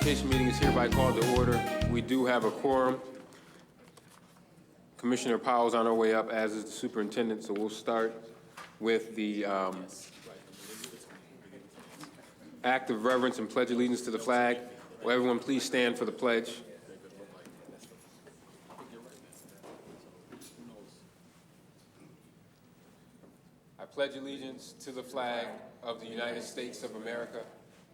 Education meeting is hereby called to order. We do have a quorum. Commissioner Powell's on our way up, as is the superintendent, so we'll start with the act of reverence and pledge allegiance to the flag. Will everyone please stand for the pledge? I pledge allegiance to the flag of the United States of America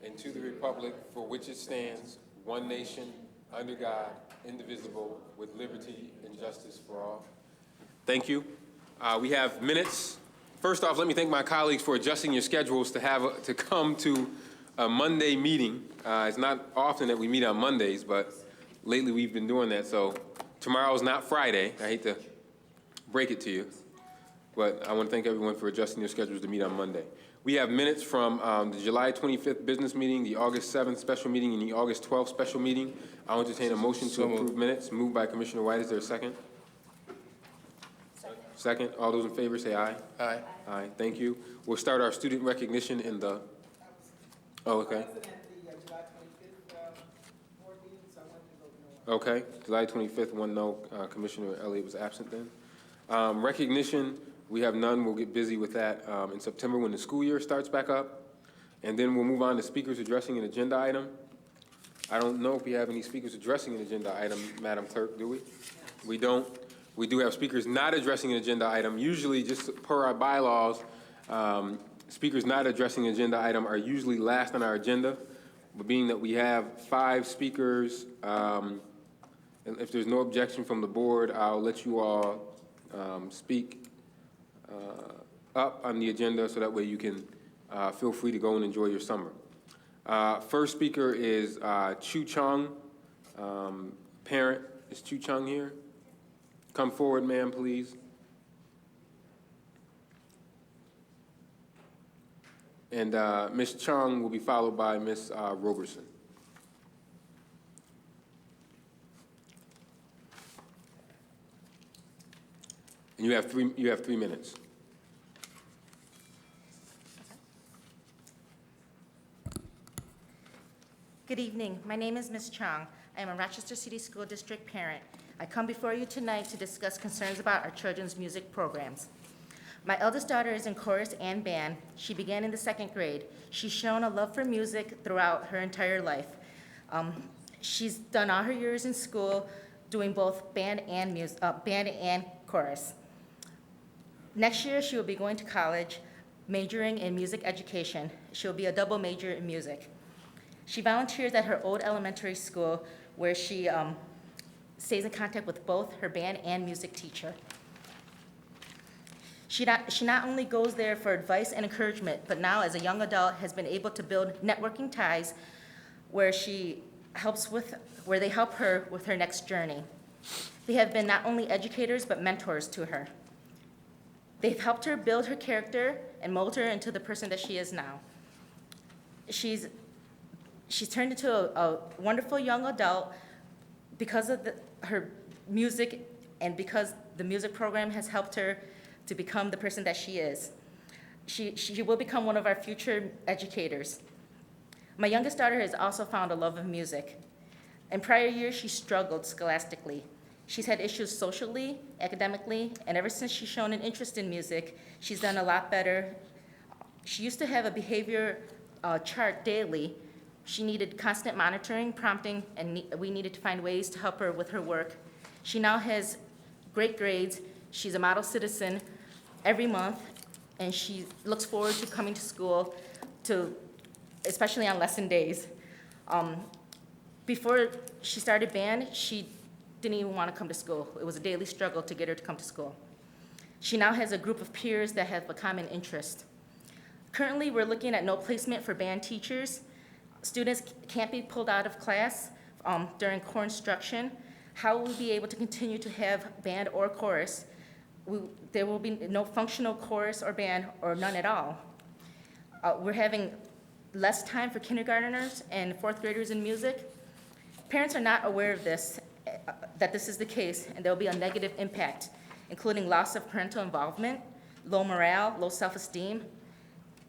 and to the republic for which it stands, one nation, under God, indivisible, with liberty and justice for all. Thank you. We have minutes. First off, let me thank my colleagues for adjusting your schedules to come to a Monday meeting. It's not often that we meet on Mondays, but lately we've been doing that. So tomorrow's not Friday. I hate to break it to you, but I want to thank everyone for adjusting their schedules to meet on Monday. We have minutes from the July 25th business meeting, the August 7th special meeting, and the August 12th special meeting. I'll entertain a motion to approve minutes. Moved by Commissioner White. Is there a second? Second. All those in favor say aye. Aye. Aye. Thank you. We'll start our student recognition in the... Oh, okay. Okay. July 25th, one no. Commissioner Elliott was absent then. Recognition. We have none. We'll get busy with that in September when the school year starts back up. And then we'll move on to speakers addressing an agenda item. I don't know if we have any speakers addressing an agenda item, Madam Clerk, do we? We don't. We do have speakers not addressing an agenda item. Usually, just per our bylaws, speakers not addressing an agenda item are usually last on our agenda. But being that we have 5 speakers, and if there's no objection from the board, I'll let you all speak up on the agenda so that way you can feel free to go and enjoy your summer. First speaker is Chu Chung, parent. Is Chu Chung here? Come forward, ma'am, please. And Ms. Chung will be followed by Ms. Roberson. And you have 3 minutes. Good evening. My name is Ms. Chong. I am a Rochester City School District parent. I come before you tonight to discuss concerns about our children's music programs. My eldest daughter is in chorus and band. She began in the 2nd grade. She's shown a love for music throughout her entire life. She's done all her years in school doing both band and chorus. Next year, she will be going to college, majoring in music education. She will be a double major in music. She volunteers at her old elementary school where she stays in contact with both her band and music teacher. She not only goes there for advice and encouragement, but now as a young adult has been able to build networking ties where they help her with her next journey. They have been not only educators, but mentors to her. They've helped her build her character and mold her into the person that she is now. She's turned into a wonderful young adult because of her music and because the music program has helped her to become the person that she is. She will become one of our future educators. My youngest daughter has also found a love of music. In prior years, she struggled scholastically. She's had issues socially, academically, and ever since she's shown an interest in music, she's done a lot better. She used to have a behavior chart daily. She needed constant monitoring, prompting, and we needed to find ways to help her with her work. She now has great grades. She's a model citizen every month, and she looks forward to coming to school, especially on lesson days. Before she started band, she didn't even want to come to school. It was a daily struggle to get her to come to school. She now has a group of peers that have a common interest. Currently, we're looking at no placement for band teachers. Students can't be pulled out of class during core instruction. How will we be able to continue to have band or chorus? There will be no functional chorus or band or none at all. We're having less time for kindergartners and 4th graders in music. Parents are not aware of this, that this is the case, and there will be a negative impact, including loss of parental involvement, low morale, low self-esteem.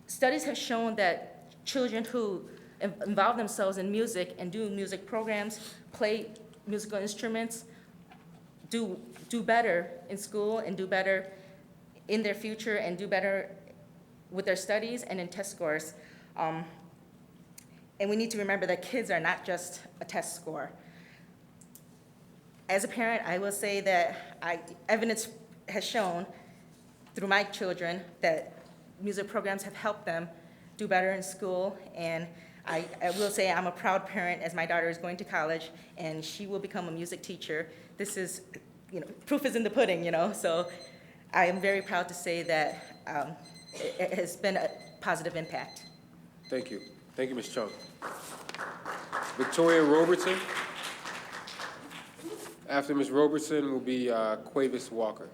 Studies have shown that children who involve themselves in music and do music programs, play musical instruments, do better in school and do better in their future and do better with their studies and in test scores. And we need to remember that kids are not just a test score. As a parent, I will say that evidence has shown through my children that music programs have helped them do better in school. And I will say I'm a proud parent as my daughter is going to college and she will become a music teacher. This is, proof is in the pudding, So I am very proud to say that it has been a positive impact. Thank you. Thank you, Ms. Chung. Victoria Robertson. After Ms. Robertson will be Quavis Walker.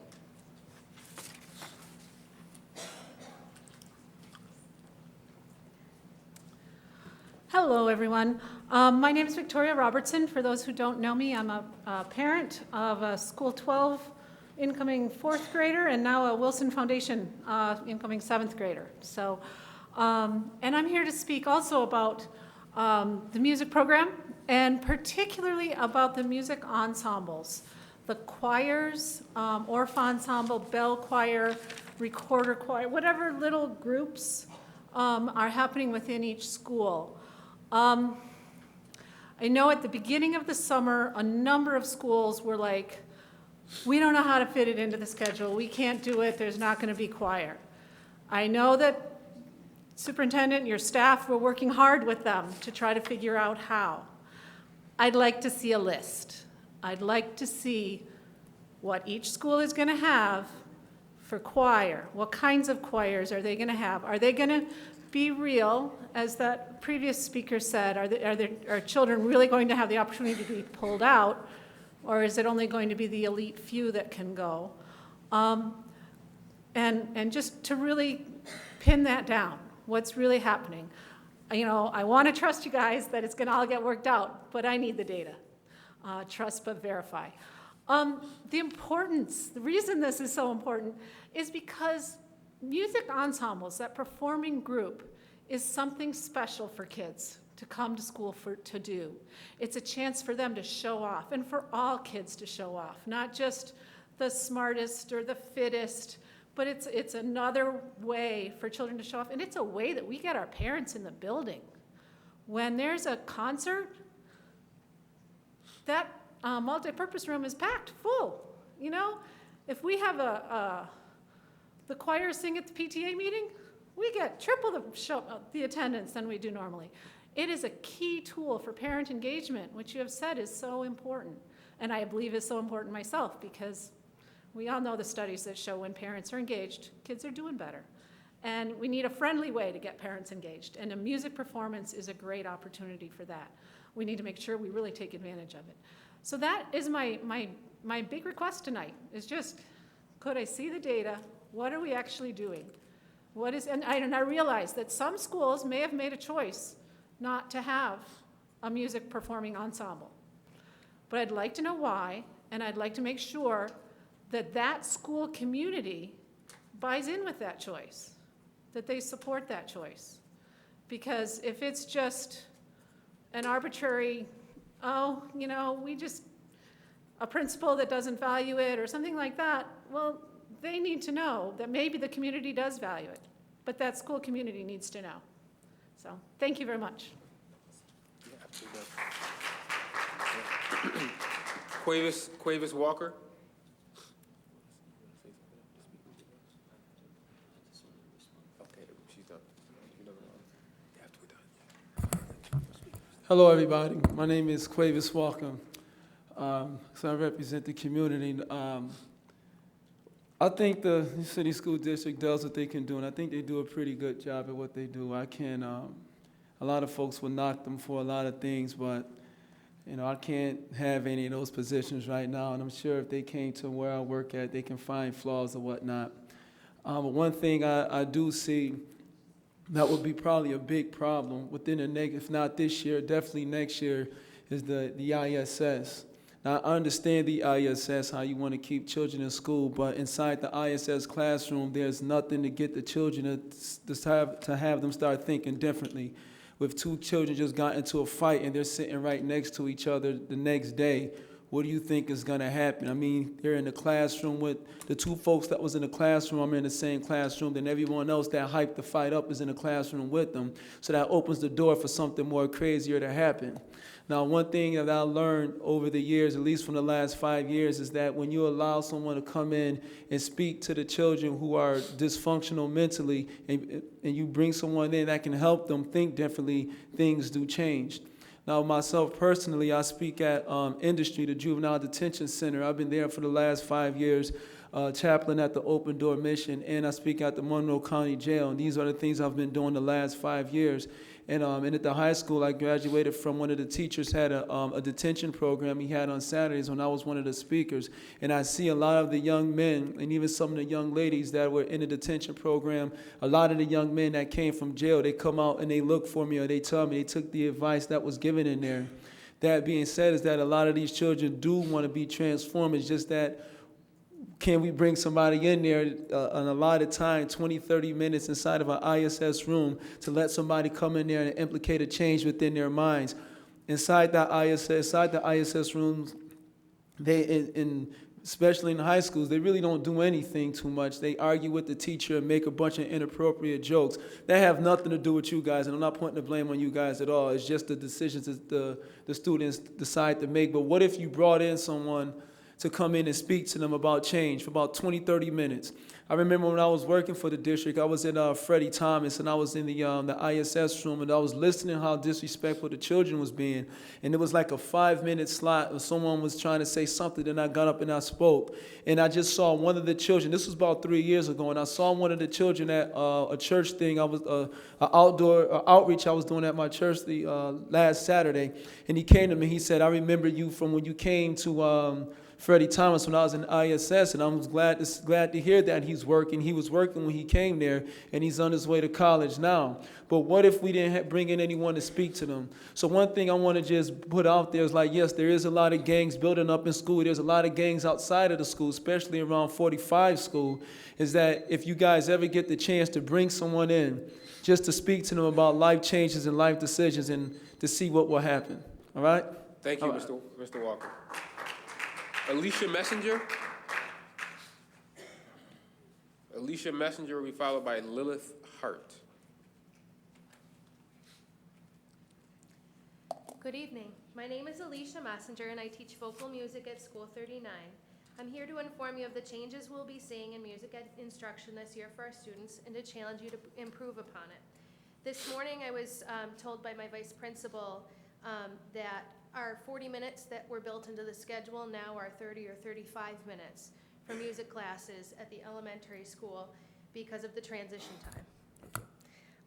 Hello, everyone. My name is Victoria Robertson. For those who don't know me, I'm a parent of a School 12 incoming 4th grader and now a Wilson Foundation incoming 7th grader. So, and I'm here to speak also about the music program and particularly about the music ensembles. The choirs, Orff Ensemble, Bell Choir, Recorder Choir, whatever little groups are happening within each school. I know at the beginning of the summer, a number of schools were like, we don't know how to fit it into the schedule. We can't do it. There's not going to be choir. I know that superintendent and your staff were working hard with them to try to figure out how. I'd like to see a list. I'd like to see what each school is going to have for choir. What kinds of choirs are they going to have? Are they going to be real, as that previous speaker said? Are children really going to have the opportunity to be pulled out, or is it only going to be the elite few that can go? And just to really pin that down, what's really happening. I want to trust you guys that it's going to all get worked out, but I need the data. Trust but verify. The reason this is so important is because music ensembles, that performing group, is something special for kids to come to school to do. It's a chance for them to show off, and for all kids to show off, not just the smartest or the fittest, but it's another way for children to show off, and it's a way that we get our parents in the building. When there's a concert, that multi-purpose room is packed full. If we have the choir sing at the PTA meeting, we get triple the attendance than we do normally. It is a key tool for parent engagement, which you have said is so important, and I believe is so important myself, because we all know the studies that show when parents are engaged, kids are doing better. And we need a friendly way to get parents engaged, and a music performance is a great opportunity for that. We need to make sure we really take advantage of it. So that is my big request tonight, is just, could I see the data? What are we actually doing? And I realize that some schools may have made a choice not to have a music performing ensemble. But I'd like to know why, and I'd like to make sure that that school community buys in with that choice, that they support that choice. Because if it's just an arbitrary, a principal that doesn't value it or something like that, well, they need to know that maybe the community does value it, but that school community needs to know. So thank you very much. Quavis Walker. Hello, everybody. My name is Quavis Walker. So I represent the community. I think the city school district does what they can do, and I think they do a pretty good job at what they do. A lot of folks will knock them for a lot of things, but I can't have any of those positions right now, and I'm sure if they came to where I work at, they can find flaws or whatnot. But one thing I do see that would be probably a big problem within if not this year, definitely next year, is the ISS. Now, I understand the ISS, how you want to keep children in school, but inside the ISS classroom, there's nothing to get the children to have them start thinking differently. if two children just got into a fight and they're sitting right next to each other the next day, what do you think is going to happen? I mean, they're in the classroom with the two folks that was in the classroom. I'm in the same classroom. Then everyone else that hyped the fight up is in the classroom with them. So that opens the door for something more crazier to happen. Now, one thing that I learned over the years, at least from the last 5 years, is that when you allow someone to come in and speak to the children who are dysfunctional mentally, and you bring someone in that can help them think differently, things do change. Now, myself personally, I speak at Industry, the Juvenile Detention Center. I've been there for the last 5 years, chaplain at the Open Door Mission, and I speak at the Monroe County Jail. And these are the things I've been doing the last 5 years. And at the high school, I graduated from one of the teachers had a detention program he had on Saturdays when I was one of the speakers. And I see a lot of the young men and even some of the young ladies that were in the detention program, a lot of the young men that came from jail, they come out and they look for me or they tell me they took the advice that was given in there. That being said is that a lot of these children do want to be transformed. It's just that can we bring somebody in there on a lot of time, 20, 30 minutes inside of an ISS room to let somebody come in there and implicate a change within their minds? Inside the ISS rooms, especially in high schools, they really don't do anything too much. They argue with the teacher and make a bunch of inappropriate jokes. That have nothing to do with you guys, and I'm not putting the blame on you guys at all. It's just the decisions that the students decide to make. But what if you brought in someone to come in and speak to them about change for about 20, 30 minutes. I remember when I was working for the district, I was in Freddie Thomas, and I was in the ISS room, and I was listening how disrespectful the children was being. And it was like a 5-minute slot where someone was trying to say something, and I got up and I spoke. And I just saw one of the children, this was about 3 years ago, and I saw one of the children at a church thing. I was an outdoor outreach I was doing at my church last Saturday. And he came to me, he said, I remember you from when you came to Freddie Thomas when I was in ISS, and I was glad to hear that he's working. He was working when he came there, and he's on his way to college now. But what if we didn't bring in anyone to speak to them? So one thing I want to just put out there is like, yes, there is a lot of gangs building up in school. There's a lot of gangs outside of the school, especially around 45 school, is that if you guys ever get the chance to bring someone in just to speak to them about life changes and life decisions and to see what will happen. All right? Thank you, Mr. Walker. Alicia Messenger. Alicia Messenger will be followed by Lilith Hart. Good evening. My name is Alicia Messenger, and I teach vocal music at School 39. I'm here to inform you of the changes we'll be seeing in music instruction this year for our students and to challenge you to improve upon it. This morning I was told by my vice principal that our 40 minutes that were built into the schedule now are 30 or 35 minutes for music classes at the elementary school because of the transition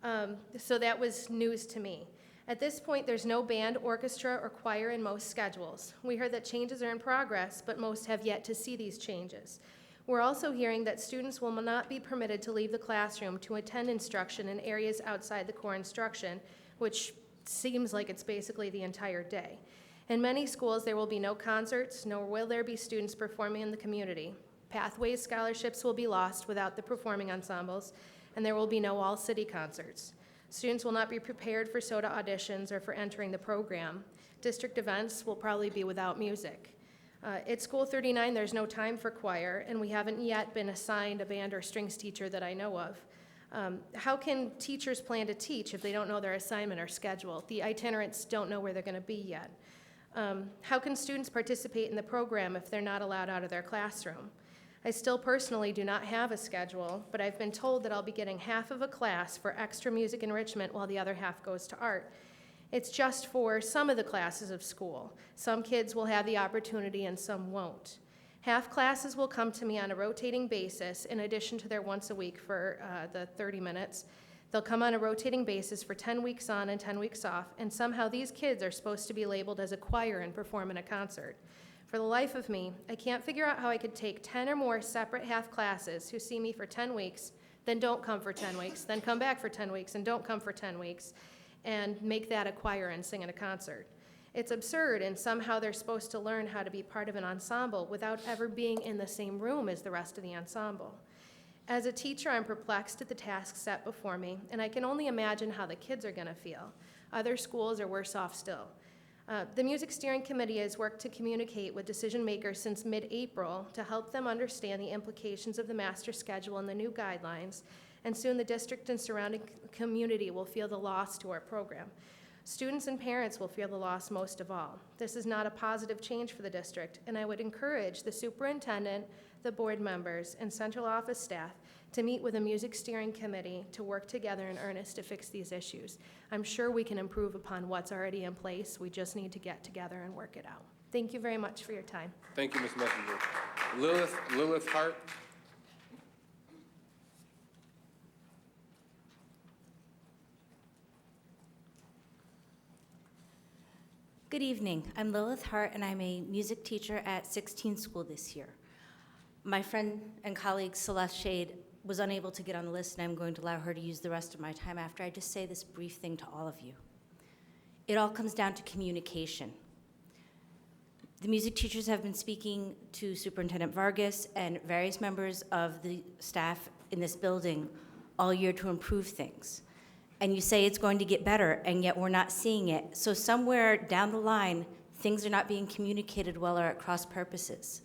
time. So that was news to me. At this point, there's no band, orchestra, or choir in most schedules. We heard that changes are in progress, but most have yet to see these changes. We're also hearing that students will not be permitted to leave the classroom to attend instruction in areas outside the core instruction, which seems like it's basically the entire day. In many schools, there will be no concerts, nor will there be students performing in the community. Pathways scholarships will be lost without the performing ensembles, and there will be no all-city concerts. Students will not be prepared for SOTA auditions or for entering the program. District events will probably be without music. At School 39, there's no time for choir, and we haven't yet been assigned a band or strings teacher that I know of. How can teachers plan to teach if they don't know their assignment or schedule? The itinerants don't know where they're going to be yet. How can students participate in the program if they're not allowed out of their classroom? I still personally do not have a schedule, but I've been told that I'll be getting half of a class for extra music enrichment while the other half goes to art. It's just for some of the classes of school. Some kids will have the opportunity and some won't. Half classes will come to me on a rotating basis in addition to their once a week for the 30 minutes. They'll come on a rotating basis for 10 weeks on and 10 weeks off, and somehow these kids are supposed to be labeled as a choir and perform in a concert. For the life of me, I can't figure out how I could take 10 or more separate half classes who see me for 10 weeks, then don't come for 10 weeks, then come back for 10 weeks and don't come for 10 weeks, and make that a choir and sing in a concert. It's absurd, and somehow they're supposed to learn how to be part of an ensemble without ever being in the same room as the rest of the ensemble. As a teacher, I'm perplexed at the tasks set before me, and I can only imagine how the kids are going to feel. Other schools are worse off still. The Music Steering Committee has worked to communicate with decision makers since mid-April to help them understand the implications of the master schedule and the new guidelines, and soon the district and surrounding community will feel the loss to our program. Students and parents will feel the loss most of all. This is not a positive change for the district, and I would encourage the superintendent, the board members, and central office staff to meet with a music steering committee to work together in earnest to fix these issues. I'm sure we can improve upon what's already in place. We just need to get together and work it out. Thank you very much for your time. Thank you, Ms. Messenger. Lilith Hart. Good evening. I'm Lilith Hart, and I'm a music teacher at 16 School this year. My friend and colleague Celeste Shade was unable to get on the list, and I'm going to allow her to use the rest of my time after I just say this brief thing to all of you. It all comes down to communication. The music teachers have been speaking to Superintendent Vargas and various members of the staff in this building all year to improve things. And you say it's going to get better, and yet we're not seeing it. So somewhere down the line, things are not being communicated well or at cross purposes.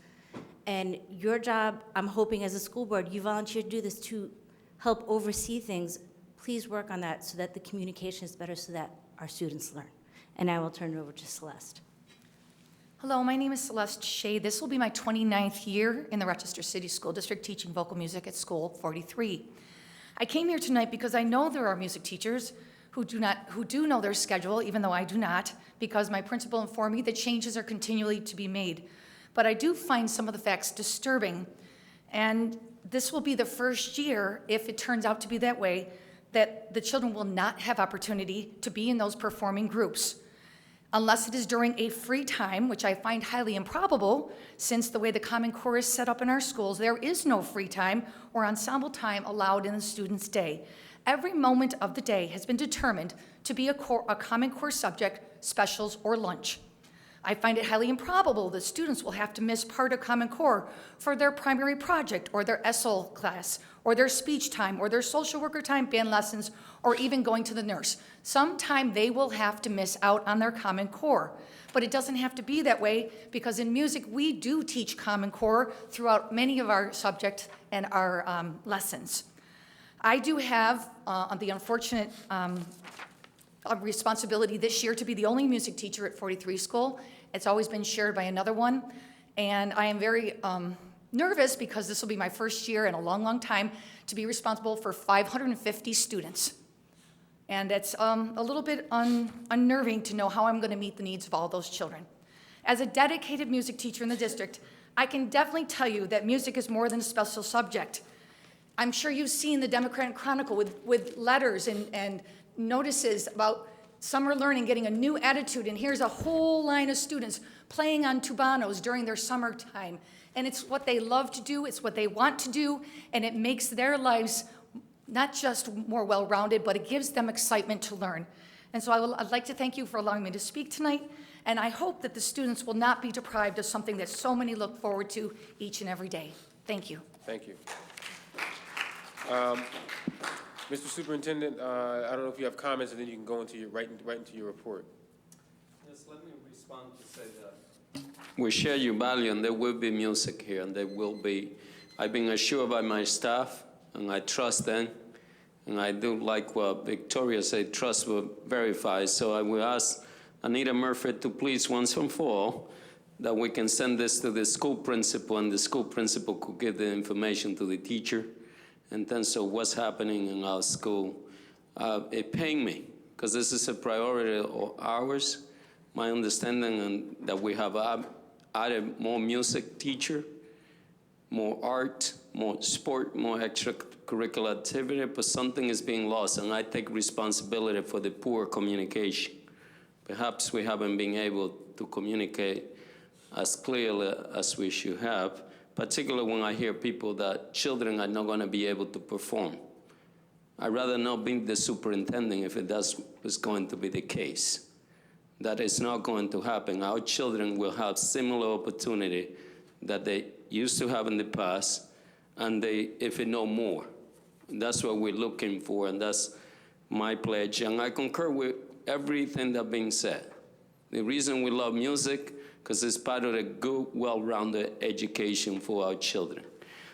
And your job, I'm hoping as a school board, you volunteered to do this to help oversee things. Please work on that so that the communication is better so that our students learn. And I will turn it over to Celeste. Hello, my name is Celeste Shea. This will be my 29th year in the Rochester City School District teaching vocal music at School 43. I came here tonight because I know there are music teachers who do know their schedule, even though I do not, because my principal informed me that changes are continually to be made. But I do find some of the facts disturbing, and this will be the first year, if it turns out to be that way, that the children will not have opportunity to be in those performing groups, unless it is during a free time, which I find highly improbable, since the way the Common Core is set up in our schools, there is no free time or ensemble time allowed in the student's day. Every moment of the day has been determined to be a Common Core subject, specials, or lunch. I find it highly improbable that students will have to miss part of Common Core for their primary project, or their ESOL class, or their speech time, or their social worker time, band lessons, or even going to the nurse. Sometime they will have to miss out on their Common Core. But it doesn't have to be that way, because in music we do teach Common Core throughout many of our subjects and our lessons. I do have the unfortunate responsibility this year to be the only music teacher at 43 School. It's always been shared by another one, and I am very nervous because this will be my first year in a long, long time to be responsible for 550 students. And it's a little bit unnerving to know how I'm going to meet the needs of all those children. As a dedicated music teacher in the district, I can definitely tell you that music is more than a special subject. I'm sure you've seen the Democratic Chronicle with letters and notices about summer learning getting a new attitude, and here's a whole line of students playing on tubanos during their summertime. And it's what they love to do, it's what they want to do, and it makes their lives not just more well-rounded, but it gives them excitement to learn. And so I'd like to thank you for allowing me to speak tonight, and I hope that the students will not be deprived of something that so many look forward to each and every day. Thank you. Thank you. Mr. Superintendent, I don't know if you have comments, and then you can go into your right into your report. Yes, let me respond to say that we share your value, and there will be music here, and there will be. I've been assured by my staff, and I trust them, and I do like what Victoria said, trust will verify. So I will ask Anita Murphy to please, once and for all, that we can send this to the school principal, and the school principal could give the information to the teacher. And then, so what's happening in our school? It pained me, because this is a priority of ours. My understanding and that we have added more music teacher, more art, more sport, more extracurricular activity, but something is being lost, and I take responsibility for the poor communication. Perhaps we haven't been able to communicate as clearly as we should have, particularly when I hear people that children are not going to be able to perform. I'd rather not be the superintendent if is going to be the case. That is not going to happen. Our children will have similar opportunity that they used to have in the past, and if no more. That's what we're looking for, and that's my pledge. And I concur with everything that's being said. The reason we love music, because it's part of a good, well-rounded education for our children.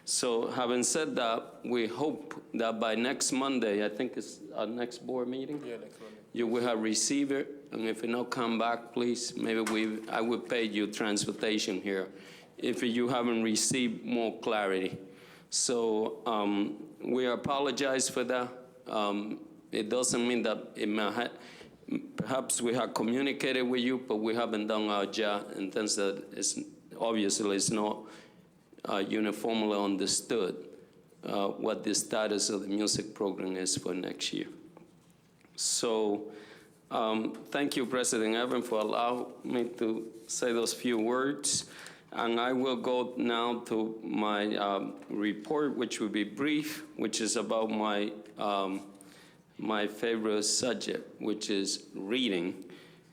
So having said that, we hope that by next Monday, I think it's our next board meeting? Yeah, next Monday. You will have received it, and if you don't come back, please, maybe I will pay you transportation here if you haven't received more clarity. So we apologize for that. It doesn't mean that perhaps we have communicated with you, but we haven't done our job in terms that obviously it's not uniformly understood what the status of the music program is for next year. So thank you, President Evans, for allowing me to say those few words. And I will go now to my report, which will be brief, which is about my favorite subject, which is reading.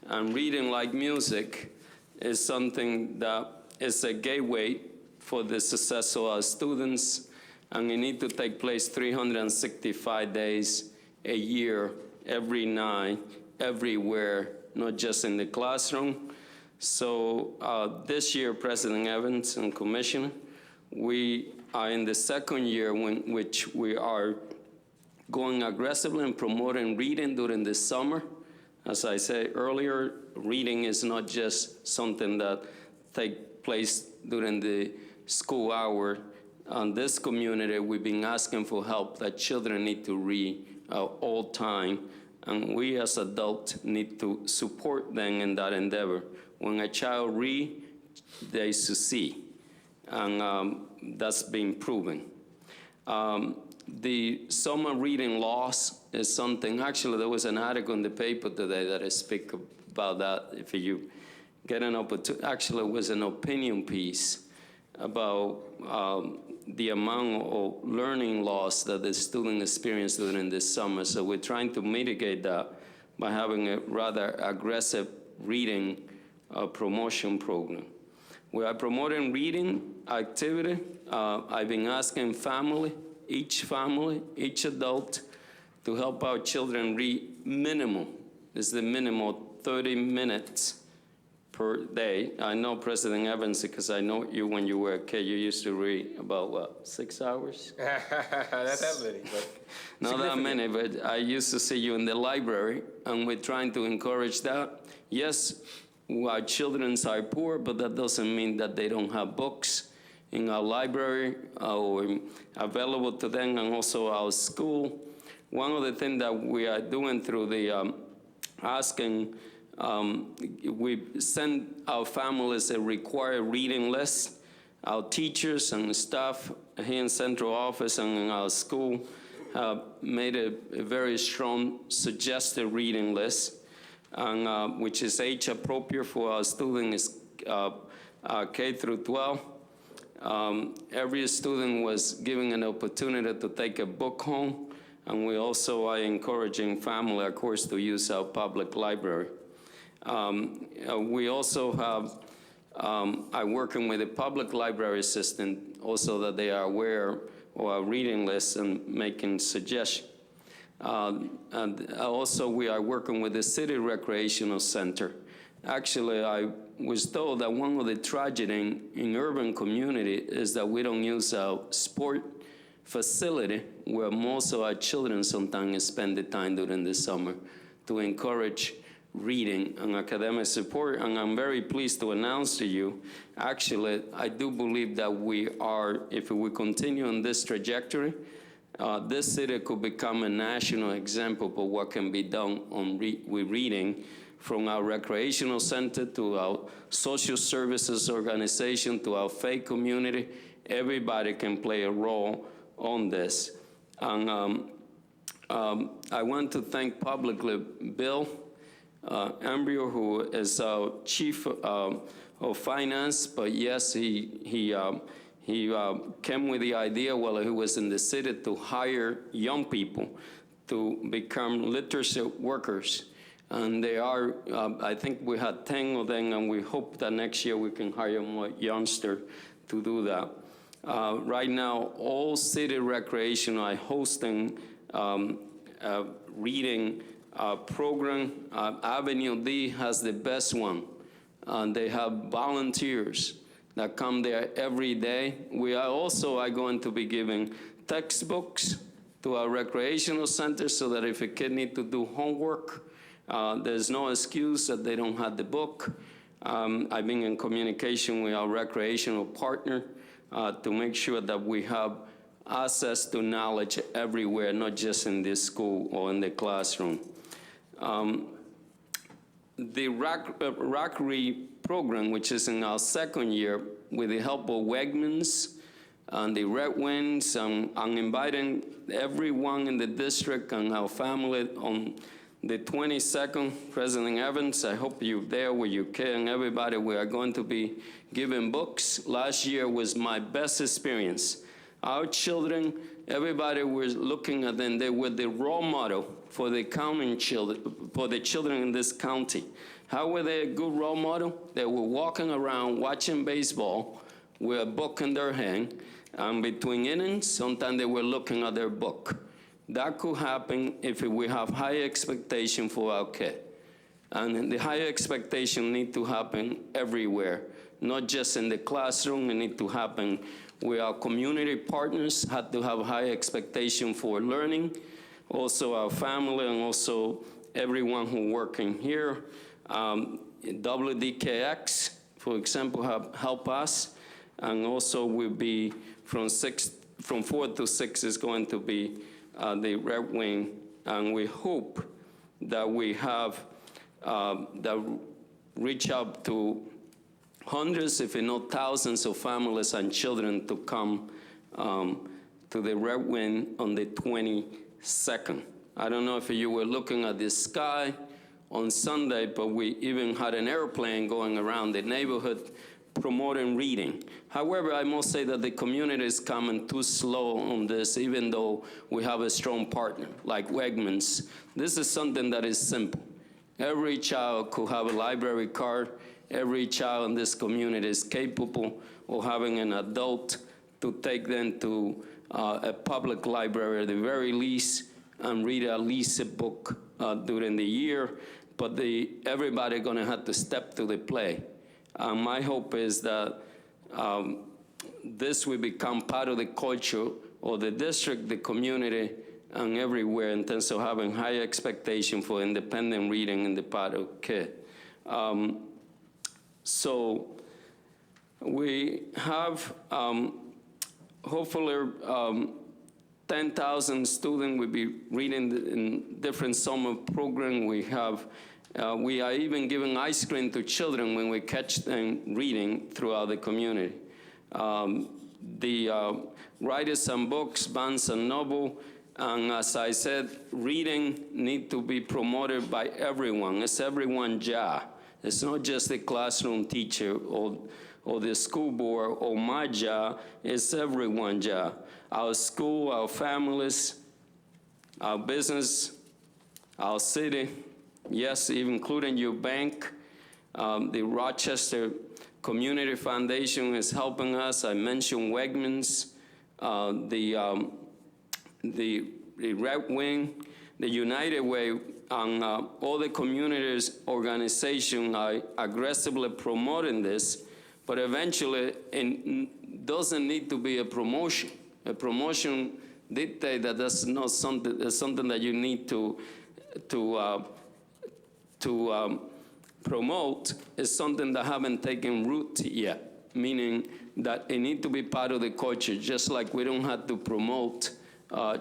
And reading, like music, is something that is a gateway for the success of our students, and it needs to take place 365 days a year, every night, everywhere, not just in the classroom. So this year, President Evans and Commissioner, we are in the second year which we are going aggressively and promoting reading during the summer. As I said earlier, reading is not just something that takes place during the school hour. On this community, we've been asking for help that children need to read all time, and we as adults need to support them in that endeavor. When a child reads, they succeed, and that's been proven. The summer reading loss is something, actually there was an article in the paper today that I speak about that. If you get an opportunity, actually it was an opinion piece about the amount of learning loss that the student experienced during this summer. So we're trying to mitigate that by having a rather aggressive reading promotion program. We are promoting reading activity. I've been asking each adult, to help our children read minimum. This is the minimum 30 minutes per day. I know President Evans, because I know you when you were a kid, you used to read about, what, 6 hours? Not that many, but Not that many, but I used to see you in the library, and we're trying to encourage that. Yes, our children are poor, but that doesn't mean that they don't have books in our library or available to them, and also our school. One of the things that we are doing through the asking, we send our families a required reading list. Our teachers and staff here in central office and in our school have made a very strong suggested reading list, and which is age appropriate for our students K through 12. Every student was given an opportunity to take a book home, and we also are encouraging family, of course, to use our public library. We also have, I'm working with a public library assistant also that they are aware of our reading list and making suggestions. And also we are working with the City Recreational Center. Actually, I was told that one of the tragedies in urban community is that we don't use our sport facility where most of our children sometimes spend the time during the summer to encourage reading and academic support. And I'm very pleased to announce to you, actually, I do believe that we are, if we continue on this trajectory, this city could become a national example of what can be done with reading, from our recreational center to our social services organization to our faith community. Everybody can play a role on this. And I want to thank publicly Bill Ambrio, who is our chief of finance, but yes, he came with the idea while he was in the city to hire young people to become literacy workers. And they are, I think we had 10 of them, and we hope that next year we can hire more youngsters to do that. Right now, all city recreation are hosting reading program. Avenue D has the best one. They have volunteers that come there every day. We are also going to be giving textbooks to our recreational center so that if a kid needs to do homework, there's no excuse that they don't have the book. I've been in communication with our recreational partner to make sure that we have access to knowledge everywhere, not just in this school or in the classroom. The Rockery program, which is in our second year, with the help of Wegmans and the Red Wings, I'm inviting everyone in the district and our family on the 22nd, President Evans, I hope you're there with your kid and everybody. We are going to be giving books. Last year was my best experience. Our children, everybody was looking at them. They were the role model for the county children, for the children in this county. How were they a good role model? They were walking around watching baseball with a book in their hand, and between innings, sometimes they were looking at their book. That could happen if we have high expectation for our kid. And the high expectation need to happen everywhere, not just in the classroom. It need to happen with our community partners, have to have high expectation for learning, also our family, and also everyone who working here. WDKX, for example, help us, and also will be from 4 to 6 is going to be the Red Wing, and we hope that we have that reach out to hundreds, if not thousands, of families and children to come to the Red Wing on the 22nd. I don't know if you were looking at the sky on Sunday, but we even had an airplane going around the neighborhood promoting reading. However, I must say that the community is coming too slow on this, even though we have a strong partner like Wegmans. This is something that is simple. Every child could have a library card. Every child in this community is capable of having an adult to take them to a public library at the very least and read at least a book during the year. But everybody gonna have to step to the plate. My hope is that this will become part of the culture of the district, the community, and everywhere in terms of having high expectation for independent reading in the part of kid. So we have hopefully 10,000 students will be reading in different summer programs. We are even giving ice cream to children when we catch them reading throughout the community. The writers and books, Barnes and Noble, and as I said, reading need to be promoted by everyone. It's everyone's job. It's not just the classroom teacher or the school board or my job. It's everyone's job. Our school, our families, our business, our city, yes, even including your bank. The Rochester Community Foundation is helping us. I mentioned Wegmans, the Red Wing, the United Way, and all the communities organizations are aggressively promoting this, but eventually it doesn't need to be a promotion. A promotion dictates that that's not something, that's something that you need to promote. Is something that haven't taken root yet, meaning that it needs to be part of the culture, just like we don't have to promote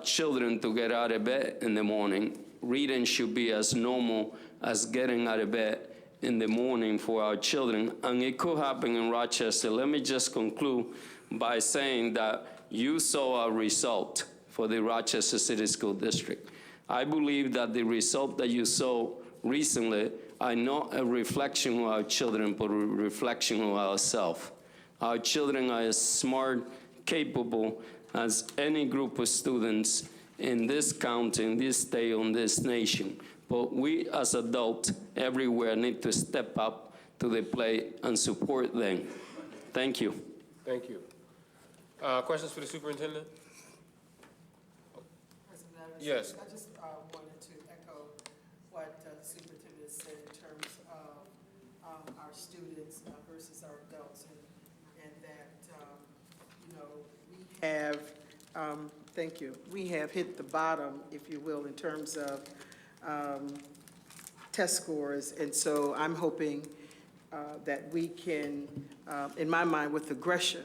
children to get out of bed in the morning. Reading should be as normal as getting out of bed in the morning for our children, and it could happen in Rochester. Let me just conclude by saying that you saw a result for the Rochester City School District. I believe that the result that you saw recently are not a reflection of our children, but a reflection of ourselves. Our children are as smart, capable as any group of students in this county, in this state, in this nation. But we as adults everywhere need to step up to the plate and support them. Thank you. Thank you. Questions for the superintendent? Yes. I just wanted to echo what the superintendent said in terms of our students versus our adults, and that, you know, we have, thank you, we have hit the bottom, if you will, in terms of test scores. And so I'm hoping that we can, in my mind, with aggression,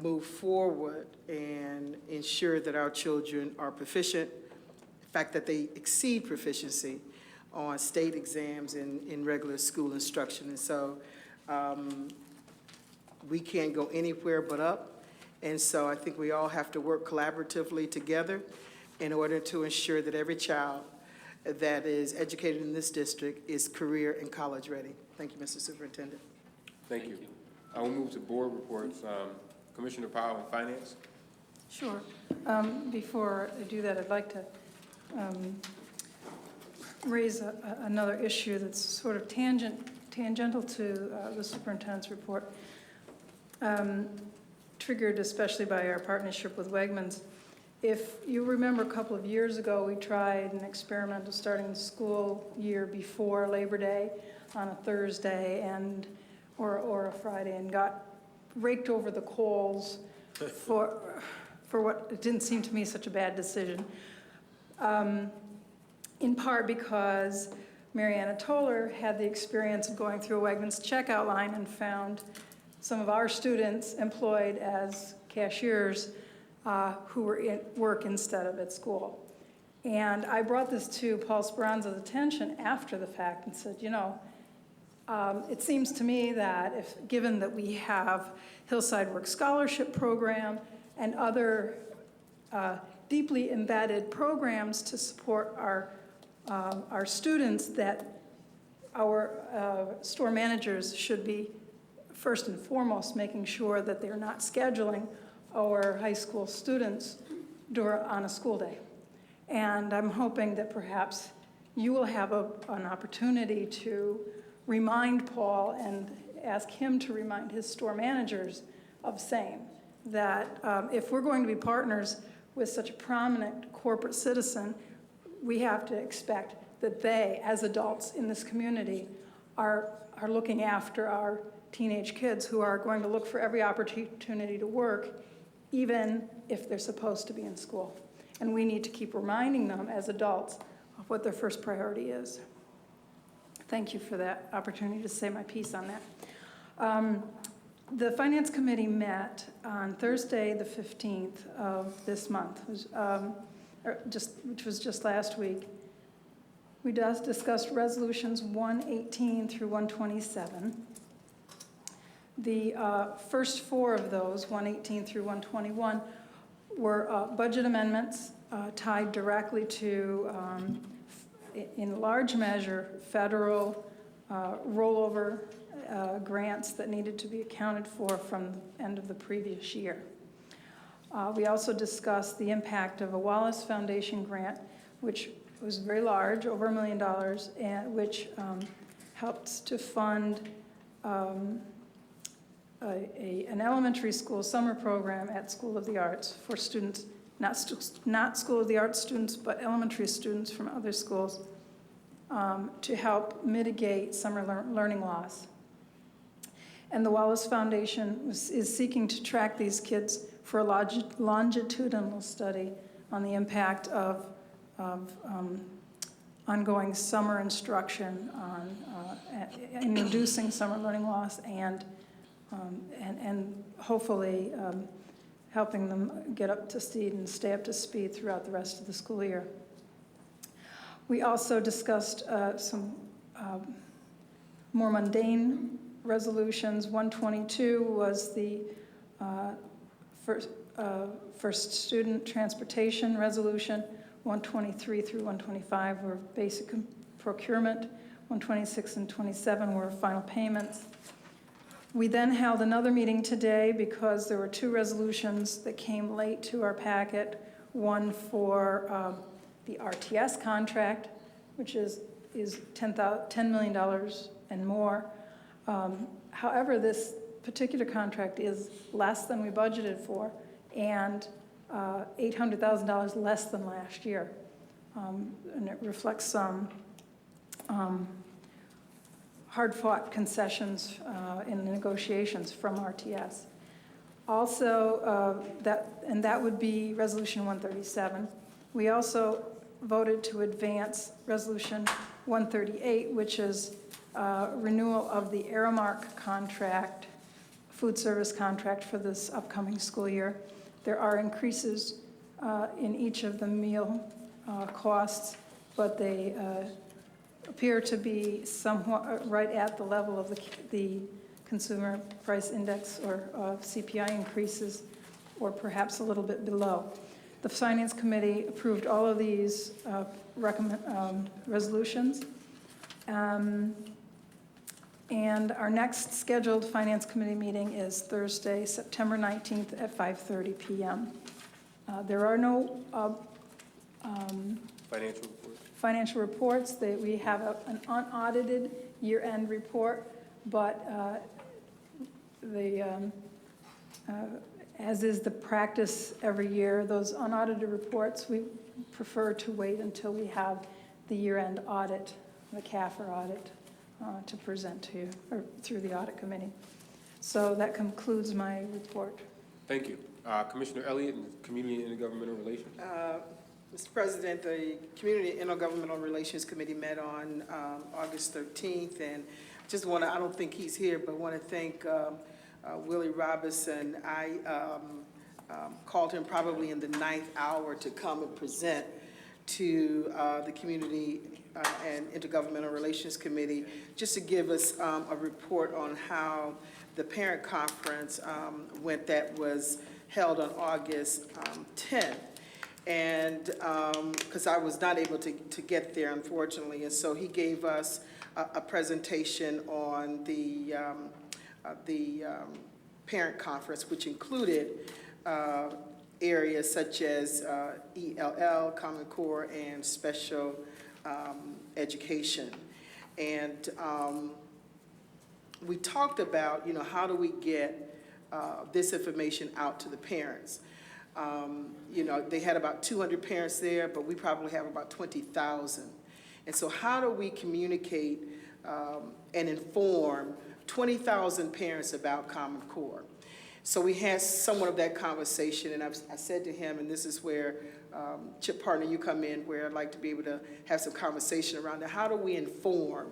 move forward and ensure that our children are proficient, in fact, that they exceed proficiency on state exams in regular school instruction. And so we can't go anywhere but up. And so I think we all have to work collaboratively together in order to ensure that every child that is educated in this district is career and college ready. Thank you, Mr. Superintendent. Thank you. I will move to board reports. Commissioner Powell on Finance. Sure. Before I do that, I'd like to raise another issue that's sort of tangential to the superintendent's report, triggered especially by our partnership with Wegmans. If you remember, a couple of years ago, we tried an experiment of starting the school year before Labor Day on a Thursday or a Friday, and got raked over the coals for what it didn't seem to me such a bad decision. In part because Mariana Toller had the experience of going through a Wegmans checkout line and found some of our students employed as cashiers who were at work instead of at school. And I brought this to Paul Speranza's attention after the fact and said, you know, it seems to me that given that we have Hillside Work Scholarship Program and other deeply embedded programs to support our students, that our store managers should be first and foremost making sure that they're not scheduling our high school students on a school day. And I'm hoping that perhaps you will have an opportunity to remind Paul and ask him to remind his store managers of same, that if we're going to be partners with such a prominent corporate citizen, we have to expect that they, as adults in this community, are looking after our teenage kids who are going to look for every opportunity to work, even if they're supposed to be in school. And we need to keep reminding them as adults of what their first priority is. Thank you for that opportunity to say my piece on that. The Finance Committee met on Thursday, the 15th of this month, which was just last week. We discussed resolutions 118 through 127. The first four of those, 118 through 121, were budget amendments tied directly to, in large measure, federal rollover grants that needed to be accounted for from the end of the previous year. We also discussed the impact of a Wallace Foundation grant, which was very large, over $1 million, and which helped to fund an elementary school summer program at School of the Arts for students, not School of the Arts students, but elementary students from other schools, to help mitigate summer learning loss. And the Wallace Foundation is seeking to track these kids for a longitudinal study on the impact of ongoing summer instruction in reducing summer learning loss and hopefully helping them get up to speed and stay up to speed throughout the rest of the school year. We also discussed some more mundane resolutions. 122 was the first student transportation resolution. 123 through 125 were basic procurement. 126 and 27 were final payments. We then held another meeting today because there were two resolutions that came late to our packet. One for the RTS contract, which is $10 million and more. However, this particular contract is less than we budgeted for and $800,000 less than last year. And it reflects some hard-fought concessions in the negotiations from RTS. Also, that would be Resolution 137. We also voted to advance Resolution 138, which is renewal of the Aramark contract, food service contract for this upcoming school year. There are increases in each of the meal costs, but they appear to be somewhat right at the level of the consumer price index or CPI increases, or perhaps a little bit below. The Finance Committee approved all of these resolutions. And our next scheduled Finance Committee meeting is Thursday, September 19th at 5:30 p.m. There are no financial reports. We have an unaudited year-end report, but as is the practice every year, those unaudited reports, we prefer to wait until we have the year-end audit, the CAFR audit, to present to you, or through the audit committee. So that concludes my report. Thank you. Commissioner Elliott, Community and Intergovernmental Relations. Mr. President, the Community and Intergovernmental Relations Committee met on August 13th, and just want to, I don't think he's here, but want to thank Willie Robinson. I called him probably in the 9th hour to come and present to the Community and Intergovernmental Relations Committee, just to give us a report on how the parent conference went that was held on August 10th. And because I was not able to get there, unfortunately, and so he gave us a presentation on the parent conference, which included areas such as ELL, Common Core, and special education. And we talked about, how do we get this information out to the parents? They had about 200 parents there, but we probably have about 20,000. And so how do we communicate and inform 20,000 parents about Common Core? So we had somewhat of that conversation, and I said to him, and this is where, Chip Partner, you come in, where I'd like to be able to have some conversation around that. How do we inform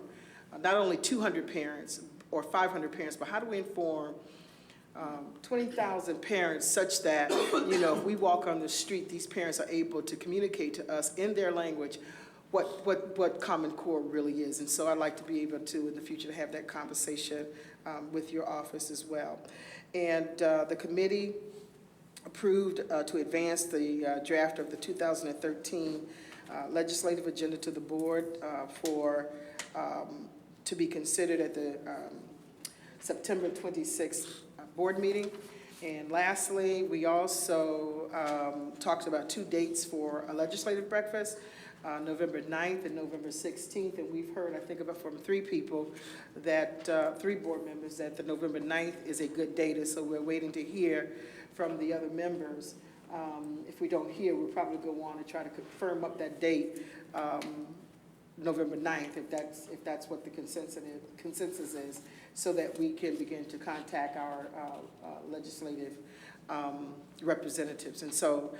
not only 200 parents or 500 parents, but how do we inform 20,000 parents such that, if we walk on the street, these parents are able to communicate to us in their language what Common Core really is. And so I'd like to be able to, in the future, to have that conversation with your office as well. And the committee approved to advance the draft of the 2013 legislative agenda to the board to be considered at the September 26th board meeting. And lastly, we also talked about 2 dates for a legislative breakfast, November 9th and November 16th. And we've heard, I think, from 3 people that, 3 board members, that the November 9th is a good date. So we're waiting to hear from the other members. If we don't hear, we'll probably go on and try to confirm up that date, November 9th, if that's what the consensus is, so that we can begin to contact our legislative representatives. And so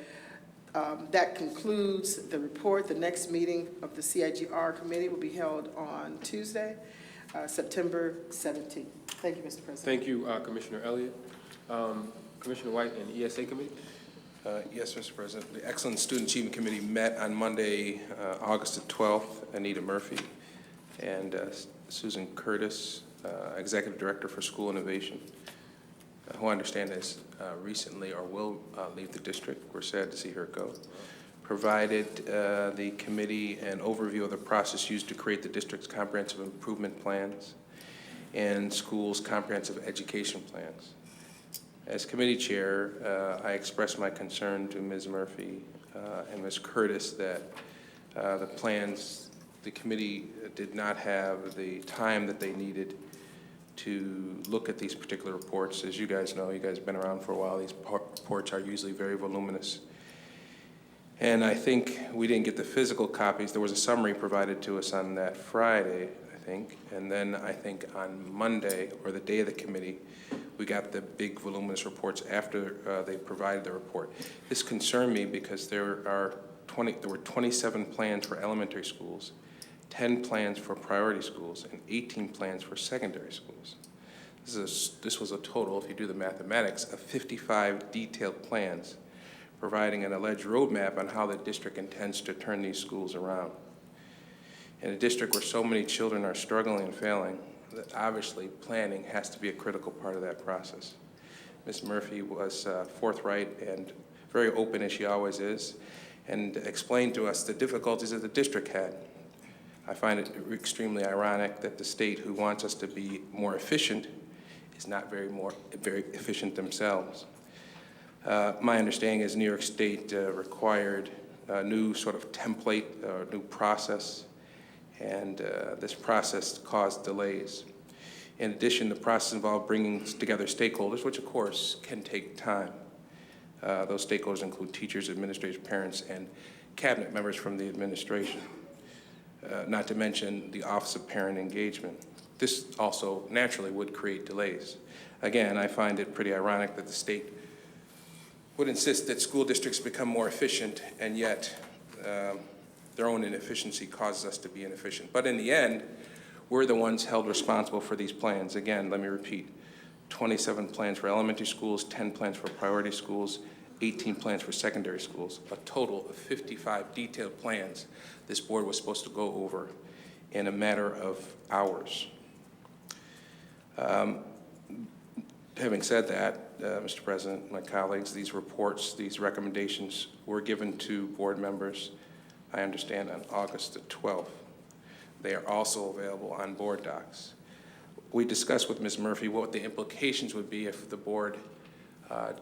that concludes the report. The next meeting of the CIGR committee will be held on Tuesday, September 17th. Thank you, Mr. President. Thank you, Commissioner Elliott. Commissioner White and ESA committee. Yes, Mr. President. The Excellent Student Achievement Committee met on Monday, August the 12th. Anita Murphy and Susan Curtis, Executive Director for School Innovation, who I understand is recently or will leave the district. We're sad to see her go. Provided the committee an overview of the process used to create the district's comprehensive improvement plans and schools' comprehensive education plans. As committee chair, I expressed my concern to Ms. Murphy and Ms. Curtis that the plans, the committee did not have the time that they needed to look at these particular reports. As you guys know, you guys have been around for a while, these reports are usually very voluminous. And I think we didn't get the physical copies. There was a summary provided to us on that Friday, I think. And then I think on Monday, or the day of the committee, we got the big voluminous reports after they provided the report. This concerned me because there were 27 plans for elementary schools, 10 plans for priority schools, and 18 plans for secondary schools. This was a total, if you do the mathematics, of 55 detailed plans, providing an alleged roadmap on how the district intends to turn these schools around. In a district where so many children are struggling and failing, that obviously planning has to be a critical part of that process. Ms. Murphy was forthright and very open, as she always is, and explained to us the difficulties that the district had. I find it extremely ironic that the state, who wants us to be more efficient, is not very efficient themselves. My understanding is New York State required a new sort of template, new process, and this process caused delays. In addition, the process involved bringing together stakeholders, which of course can take time. Those stakeholders include teachers, administrators, parents, and cabinet members from the administration, not to mention the Office of Parent Engagement. This also naturally would create delays. Again, I find it pretty ironic that the state would insist that school districts become more efficient, and yet their own inefficiency causes us to be inefficient. But in the end, we're the ones held responsible for these plans. Again, let me repeat, 27 plans for elementary schools, 10 plans for priority schools, 18 plans for secondary schools, a total of 55 detailed plans this board was supposed to go over in a matter of hours. Having said that, Mr. President, my colleagues, these reports, these recommendations were given to board members, I understand, on August the 12th. They are also available on board docs. We discussed with Ms. Murphy what the implications would be if the board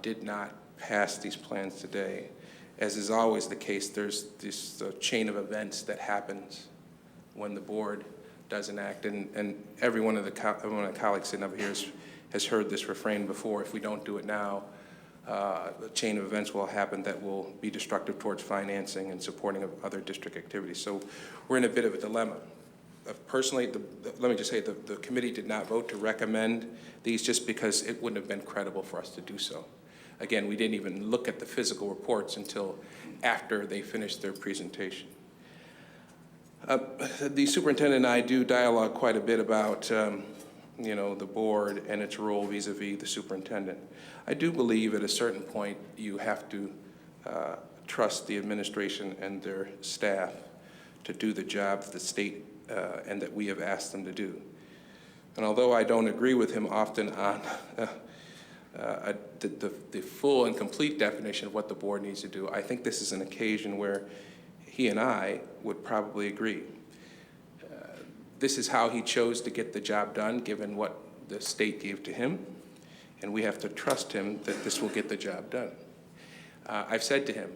did not pass these plans today. As is always the case, there's this chain of events that happens when the board doesn't act, and every one of my colleagues sitting up here has heard this refrain before: if we don't do it now, a chain of events will happen that will be destructive towards financing and supporting of other district activities. So we're in a bit of a dilemma. Personally, let me just say the committee did not vote to recommend these just because it wouldn't have been credible for us to do so. Again, we didn't even look at the physical reports until after they finished their presentation. The superintendent and I do dialogue quite a bit about the board and its role vis-a-vis the superintendent. I do believe at a certain point you have to trust the administration and their staff to do the job that the state and that we have asked them to do. And although I don't agree with him often on the full and complete definition of what the board needs to do, I think this is an occasion where he and I would probably agree. This is how he chose to get the job done, given what the state gave to him, and we have to trust him that this will get the job done. I've said to him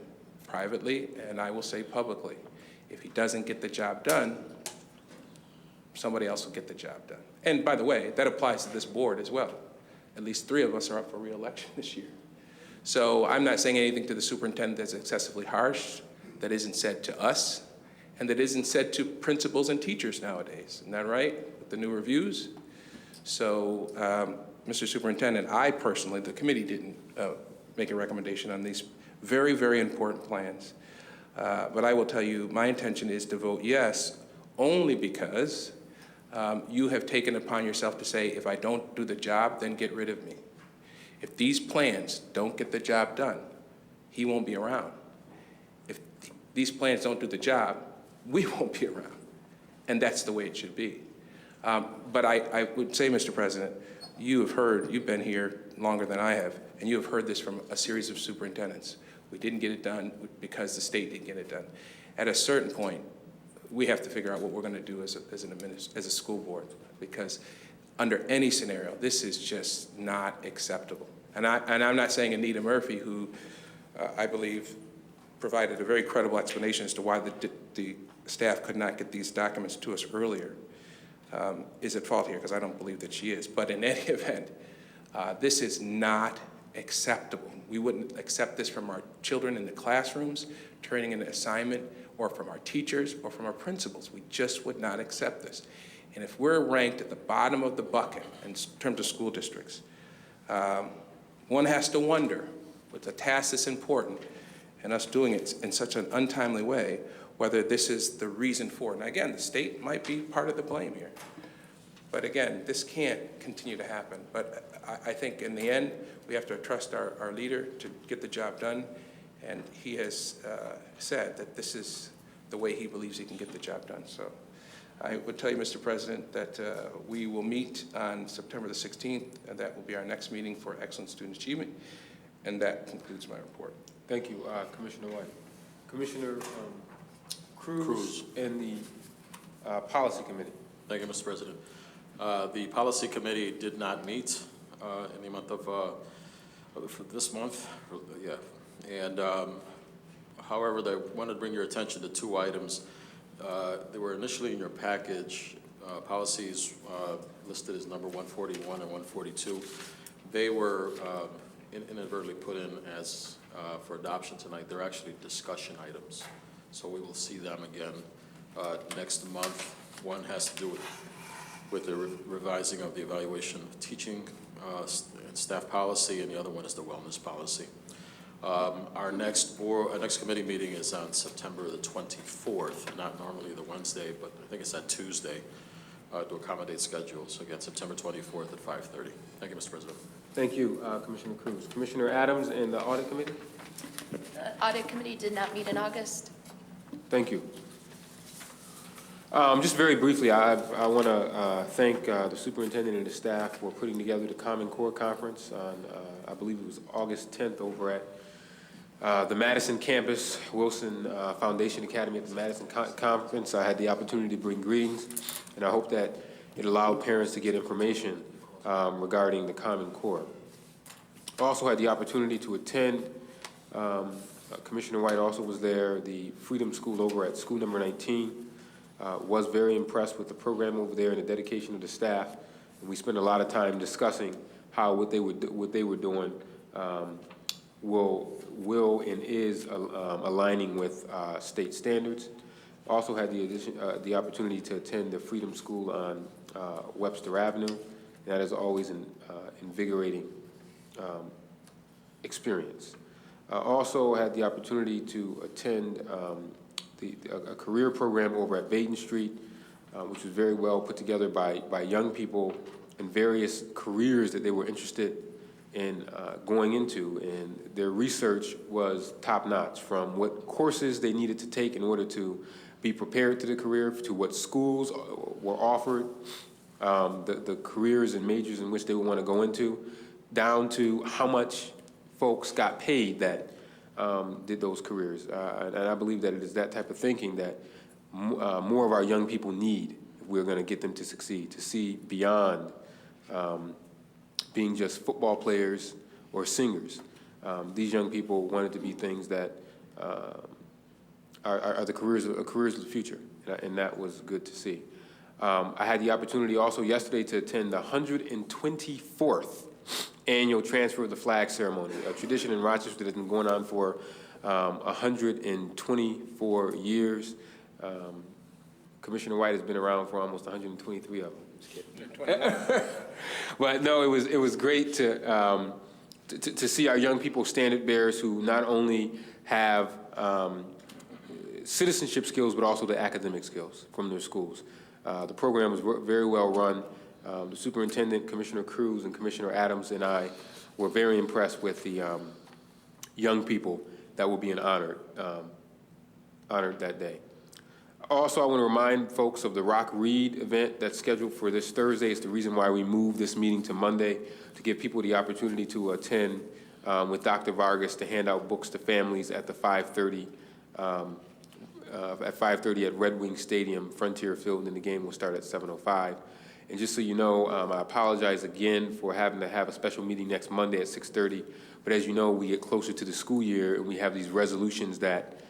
privately, and I will say publicly, if he doesn't get the job done, somebody else will get the job done. And by the way, that applies to this board as well. At least 3 of us are up for re-election this year. So I'm not saying anything to the superintendent that's excessively harsh, that isn't said to us, and that isn't said to principals and teachers nowadays. Isn't that right, with the new reviews? So, Mr. Superintendent, I personally, the committee didn't make a recommendation on these very, very important plans. But I will tell you, my intention is to vote yes, only because you have taken upon yourself to say, if I don't do the job, then get rid of me. If these plans don't get the job done, he won't be around. If these plans don't do the job, we won't be around. And that's the way it should be. But I would say, Mr. President, you've been here longer than I have, and you have heard this from a series of superintendents. We didn't get it done because the state didn't get it done. At a certain point, we have to figure out what we're going to do as a school board, because under any scenario, this is just not acceptable. And I'm not saying Anita Murphy, who I believe provided a very credible explanation as to why the staff could not get these documents to us earlier, is at fault here, because I don't believe that she is. But in any event, this is not acceptable. We wouldn't accept this from our children in the classrooms, turning in an assignment, or from our teachers, or from our principals. We just would not accept this. And if we're ranked at the bottom of the bucket in terms of school districts, one has to wonder, with a task that's important, and us doing it in such an untimely way, whether this is the reason for it. And again, the state might be part of the blame here. But again, this can't continue to happen. But I think in the end, we have to trust our leader to get the job done. And he has said that this is the way he believes he can get the job done. So I would tell you, Mr. President, that we will meet on September the 16th, and that will be our next meeting for excellent student achievement. And that concludes my report. Thank you, Commissioner White. Commissioner Cruz and the Policy Committee. Thank you, Mr. President. The Policy Committee did not meet in the month of, for this month, yeah. And however, I wanted to bring your attention to two items. They were initially in your package, policies listed as number 141 and 142. They were inadvertently put in as for adoption tonight. They're actually discussion items. So we will see them again next month. One has to do with the revising of the evaluation of teaching and staff policy, and the other one is the wellness policy. Our next committee meeting is on September the 24th, not normally the Wednesday, but I think it's that Tuesday to accommodate schedules. So again, September 24th at 5:30. Thank you, Mr. President. Thank you, Commissioner Cruz. Commissioner Adams and the Audit Committee? The Audit Committee did not meet in August. Thank you. Just very briefly, I want to thank the superintendent and the staff for putting together the Common Core Conference on, I believe it was August 10th over at the Madison campus, Wilson Foundation Academy at the Madison Conference. I had the opportunity to bring greetings, and I hope that it allowed parents to get information regarding the Common Core. I also had the opportunity to attend, Commissioner White also was there, the Freedom School over at school number 19. Was very impressed with the program over there and the dedication of the staff. And we spent a lot of time discussing how what they were doing will and is aligning with state standards. Also had the opportunity to attend the Freedom School on Webster Avenue. That is always an invigorating experience. Also had the opportunity to attend a career program over at Baden Street, which was very well put together by young people in various careers that they were interested in going into. And their research was top-notch, from what courses they needed to take in order to be prepared to the career, to what schools were offered, the careers and majors in which they would want to go into, down to how much folks got paid that did those careers. And I believe that it is that type of thinking that more of our young people need if we're going to get them to succeed, to see beyond being just football players or singers. These young people wanted to be things that are the careers of the future, and that was good to see. I had the opportunity also yesterday to attend the 124th annual transfer of the flag ceremony, a tradition in Rochester that has been going on for 124 years. Commissioner White has been around for almost 123 of them. Just kidding. But no, it was great to see our young people standard bearers who not only have citizenship skills but also the academic skills from their schools. The program was very well run. The superintendent, Commissioner Cruz, and Commissioner Adams and I were very impressed with the young people that will be honored that day. Also, I want to remind folks of the Rock Read event that's scheduled for this Thursday. It's the reason why we moved this meeting to Monday, to give people the opportunity to attend with Dr. Vargas to hand out books to families at the 5:30 at Red Wing Stadium, Frontier Field, and the game will start at 7:05. And just so you know, I apologize again for having to have a special meeting next Monday at 6:30. But as you know, we get closer to the school year, and we have these resolutions that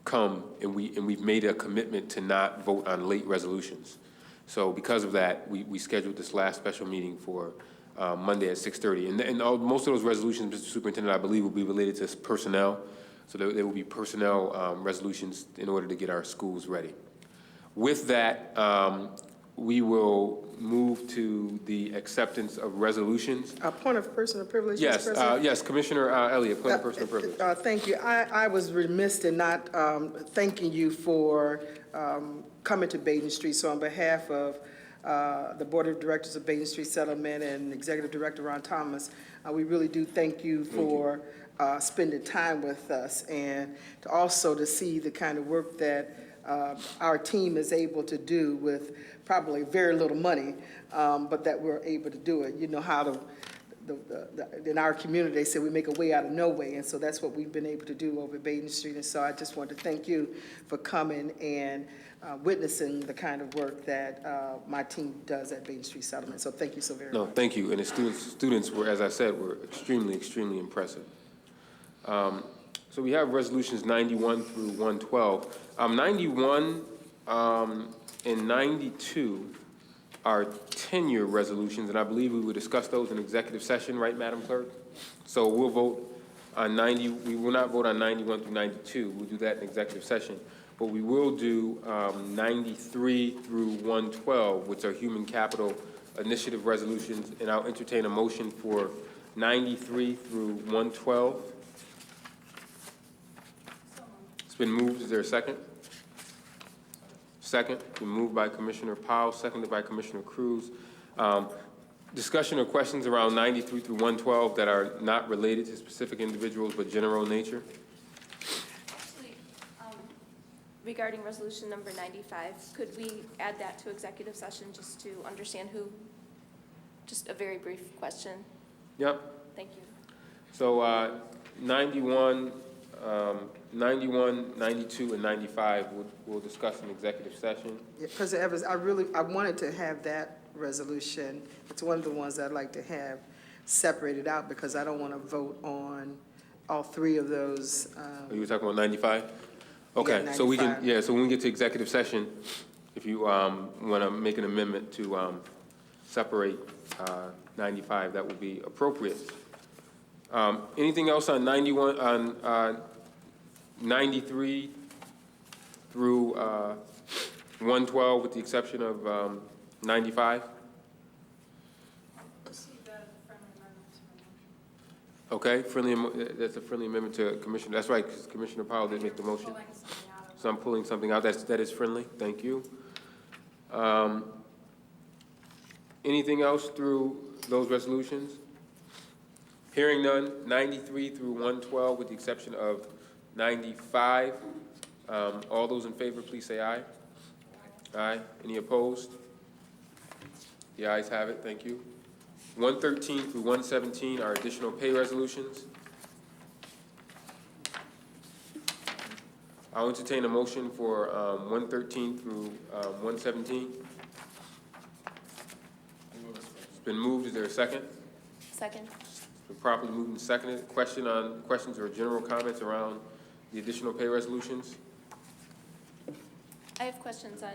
come, and we've made a commitment to not vote on late resolutions. So because of that, we scheduled this last special meeting for Monday at 6:30. And most of those resolutions, Mr. Superintendent, I believe will be related to personnel. So there will be personnel resolutions in order to get our schools ready. With that, we will move to the acceptance of resolutions. A point of personal privilege, Mr. Yes, President? yes, Commissioner Elliott, point of personal privilege. Thank you. I was remiss in not thanking you for coming to Baden Street. So on behalf of the Board of Directors of Baden Street Settlement and Executive Director Ron Thomas, we really do thank you for spending time with us, and to see the kind of work that our team is able to do with probably very little money, but that we're able to do it. You know how in our community, they say we make a way out of no way, and so that's what we've been able to do over at Baden Street. And so I just want to thank you for coming and witnessing the kind of work that my team does at Baden Street Settlement. So thank you so very much. No, thank you. And the students were, as I said, were extremely, extremely impressive. So we have resolutions 91 through 112. 91 and 92 are tenure resolutions, and I believe we will discuss those in executive session, right, Madam Clerk? So we'll vote on 90. We will not vote on 91 through 92. We'll do that in executive session. But we will do 93 through 112, which are human capital initiative resolutions, and I'll entertain a motion for 93 through 112. It's been moved. Is there a second? Second. Been moved by Commissioner Powell, seconded by Commissioner Cruz. Discussion or questions around 93 through 112 that are not related to specific individuals but general in nature? Actually, regarding resolution number 95, could we add that to executive session just to understand who? Just a very brief question. Yep. Thank you. So 91, 92, and 95 we'll discuss in executive session. Yeah, President Evans, I wanted to have that resolution. It's one of the ones I'd like to have separated out because I don't want to vote on all three of those. You were talking about 95? Okay, Yeah, so we can, 95. so when we get to executive session, if you want to make an amendment to separate 95, that would be appropriate. Anything else on 91, on 93 through 112 with the exception of 95? Okay, that's a friendly amendment to Commissioner, that's right, because Commissioner Powell didn't make the motion. So I'm pulling something out, that is friendly, thank you. Anything else through those resolutions? Hearing none, 93 through 112 with the exception of 95. All those in favor, please say aye. Aye. Any opposed? The ayes have it, thank you. 113 through 117 are additional pay resolutions. I'll entertain a motion for 113 through 117. It's been moved. Is there a second? Second. It's been properly moved and seconded. Questions or general comments around the additional pay resolutions? I have questions on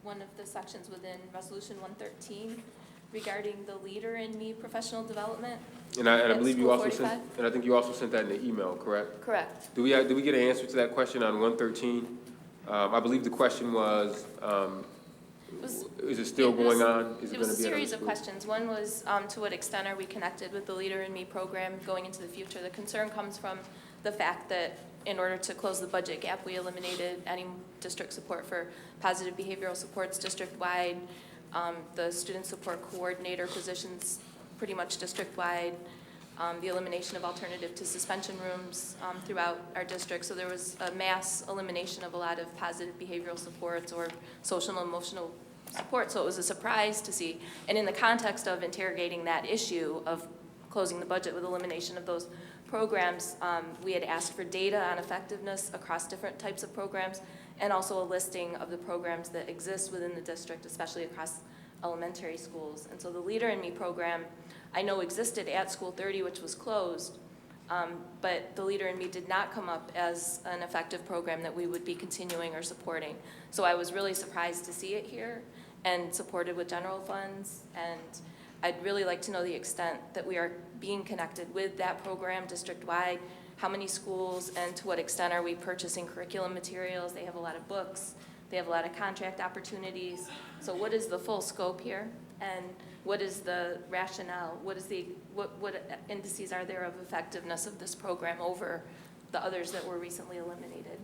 one of the sections within Resolution 113 regarding the Leader in Me professional development. And I believe you School also 45? sent, and I think you also sent that in the email, correct? Correct. Do we get an answer to that question on 113? I believe the question was, is it still going on? Is It going was to a be series of school? questions. One was, to what extent are we connected with the Leader in Me program going into the future? The concern comes from the fact that in order to close the budget gap, we eliminated any district support for positive behavioral supports district-wide, the student support coordinator positions pretty much district-wide, the elimination of alternative to suspension rooms throughout our district. So there was a mass elimination of a lot of positive behavioral supports or social and emotional support. So it was a surprise to see. And in the context of interrogating that issue of closing the budget with elimination of those programs, we had asked for data on effectiveness across different types of programs and also a listing of the programs that exist within the district, especially across elementary schools. And so the Leader in Me program, I know existed at School 30, which was closed, but the Leader in Me did not come up as an effective program that we would be continuing or supporting. So I was really surprised to see it here and supported with general funds. And I'd really like to know the extent that we are being connected with that program district-wide, how many schools, and to what extent are we purchasing curriculum materials? They have a lot of books, they have a lot of contract opportunities. So what is the full scope here? And what is the rationale? What indices are there of effectiveness of this program over the others that were recently eliminated?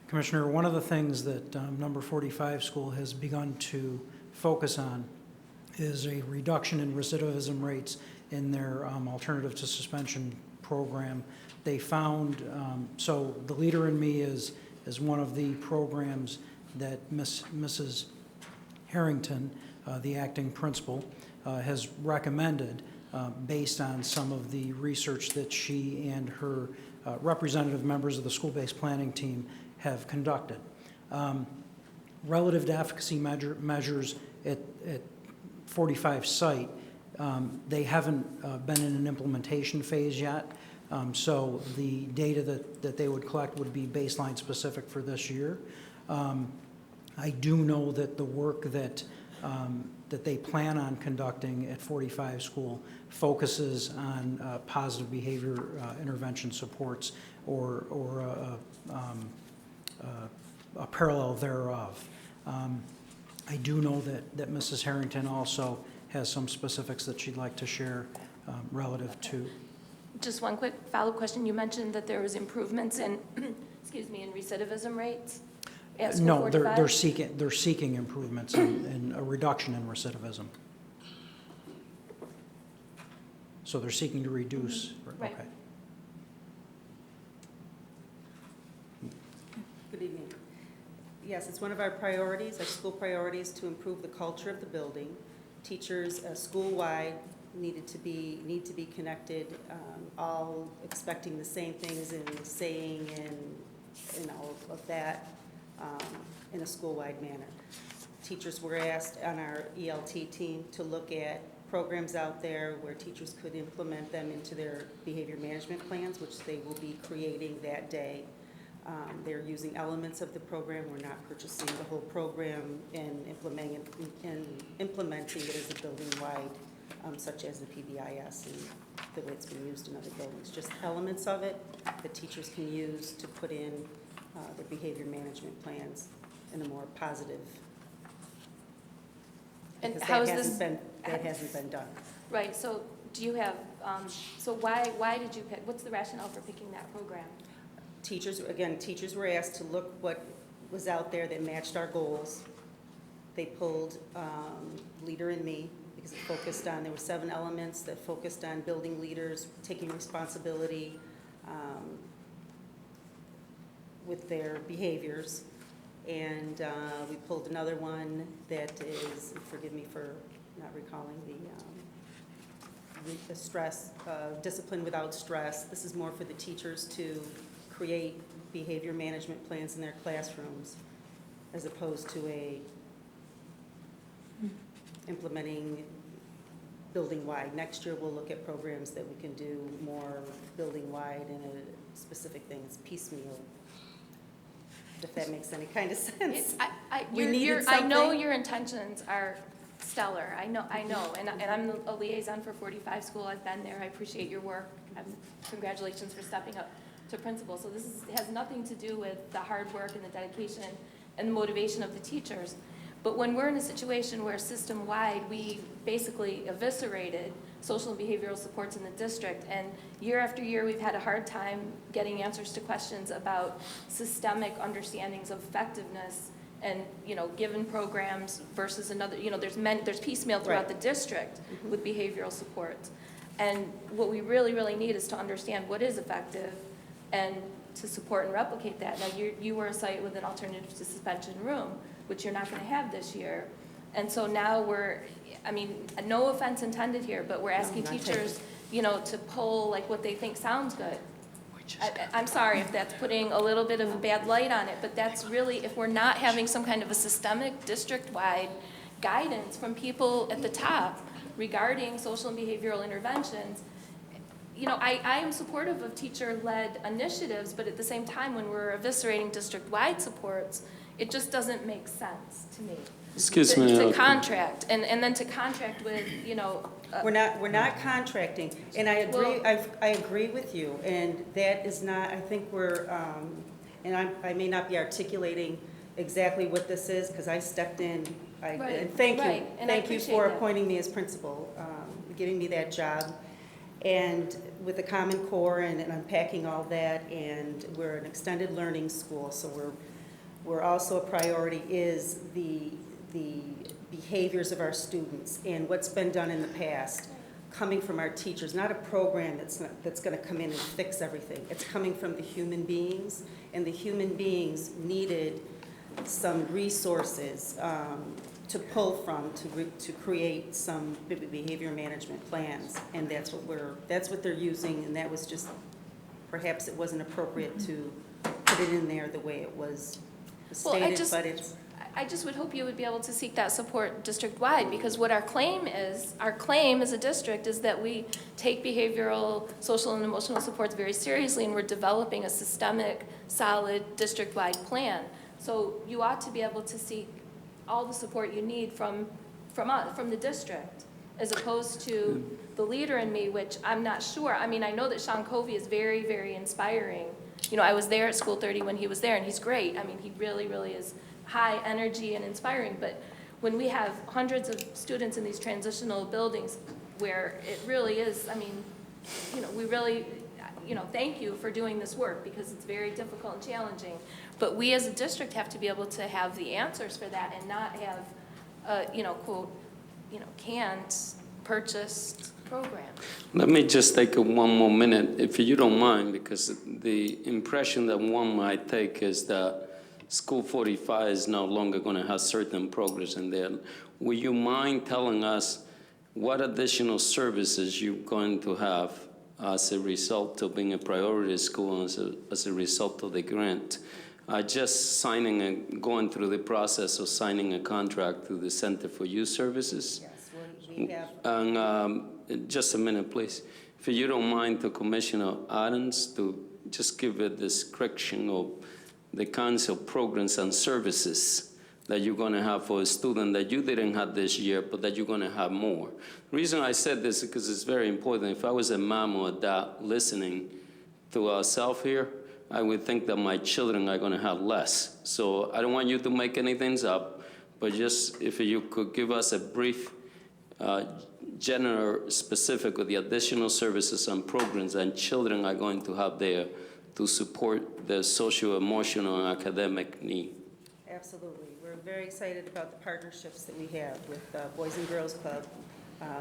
Commissioner, one of the things that number 45 school has begun to focus on is a reduction in recidivism rates in their alternative to suspension program. They found, so the Leader in Me is one of the programs that Mrs. Harrington, the acting principal, has recommended based on some of the research that she and her representative members of the school-based planning team have conducted. Relative to efficacy measures at 45 site, they haven't been in an implementation phase yet. So the data that they would collect would be baseline specific for this year. I do know that the work that they plan on conducting at 45 school focuses on positive behavior intervention supports or a parallel thereof. I do know that Mrs. Harrington also has some specifics that she'd like to share relative to. Just one quick follow-up question. You mentioned that there was improvements in, excuse me, in recidivism rates at school No, 45? they're seeking improvements in a reduction in recidivism. So they're seeking to reduce. Right. Okay. Good evening. Yes, it's one of our priorities, our school priorities, to improve the culture of the building. Teachers school-wide need to be connected, all expecting the same things and saying and all of that in a school-wide manner. Teachers were asked on our ELT team to look at programs out there where teachers could implement them into their behavior management plans, which they will be creating that day. They're using elements of the program. We're not purchasing the whole program and implementing it as a building-wide, such as the PBIS and the way it's been used in other buildings. Just elements of it that teachers can use to put in their behavior management plans in a more positive. And because how that is this? hasn't been done. Right, so do you have, so why did you pick, what's the rationale for picking that program? Teachers were asked to look what was out there that matched our goals. They pulled Leader in Me because it focused on, there were 7 elements that focused on building leaders, taking responsibility with their behaviors. And we pulled another one that is, forgive me for not recalling the stress, discipline without stress. This is more for the teachers to create behavior management plans in their classrooms as opposed to implementing building-wide. Next year, we'll look at programs that we can do more building-wide in a specific things, piecemeal, if that makes any kind of sense. I know your intentions are stellar. I know, and I'm a liaison for 45 school. I've been there. I appreciate your work. Congratulations for stepping up to principal. So this has nothing to do with the hard work and the dedication and the motivation of the teachers. But when we're in a situation where system-wide we basically eviscerated social and behavioral supports in the district, and year after year we've had a hard time getting answers to questions about systemic understandings of effectiveness and, given programs versus another, there's piecemeal throughout the district with behavioral supports. And what we really, really need is to understand what is effective and to support and replicate that. Now, you were a site with an alternative to suspension room, which you're not going to have this year. And so now no offense intended here, but we're asking teachers, to pull like what they think sounds good. I'm sorry if that's putting a little bit of a bad light on it, but that's really, if we're not having some kind of a systemic district-wide guidance from people at the top regarding social and behavioral interventions, I am supportive of teacher-led initiatives, but at the same time, when we're eviscerating district-wide supports, it just doesn't make sense to me. Excuse me. To contract, and then to contract with, We're not contracting, and I agree, I agree with you, and that is not, I think we're, and I may not be articulating exactly what this is, because I stepped in, Right, and thank you. right, and I Thank you appreciate for that. appointing me as principal, giving me that job. And with the Common Core and unpacking all that, and we're an extended learning school, so we're also a priority is the behaviors of our students and what's been done in the past, coming from our teachers, not a program that's gonna come in and fix everything. It's coming from the human beings, and the human beings needed some resources to pull from to create some behavior management plans, and that's what they're using, and that was just, perhaps it wasn't appropriate to put it in there the way it was Well, stated, but it's. I just would hope you would be able to seek that support district-wide, because what our claim as a district is that we take behavioral, social, and emotional supports very seriously, and we're developing a systemic, solid, district-wide plan. So you ought to be able to seek all the support you need from the district, as opposed to the leader in me, which I'm not sure. I mean, I know that Sean Covey is very, very inspiring. I was there at School 30 when he was there, and he's great. I mean, he really, really is high energy and inspiring, but when we have hundreds of students in these transitional buildings where it really is, I mean, we really, thank you for doing this work, because it's very difficult and challenging. But we as a district have to be able to have the answers for that and not have, quote, canned, purchased program. Let me just take one more minute, if you don't mind, because the impression that one might take is that School 45 is no longer going to have certain programs in there. Will you mind telling us what additional services you're going to have as a result of being a priority school, as a result of the grant? Just going through the process of signing a contract through the Center for Youth Services. Yes, we have. And just a minute, please. If you don't mind, to Commissioner Adams to just give a description of the kinds of programs and services that you're going to have for a student that you didn't have this year, but that you're going to have more. The reason I said this is because it's very important. If I was a mom or a dad listening to ourselves here, I would think that my children are going to have less. So I don't want you to make anything up, but just if you could give us a brief, general specific of the additional services and programs that children are going to have there to support their social, emotional, and academic need. Absolutely. We're very excited about the partnerships that we have with Boys and Girls Club.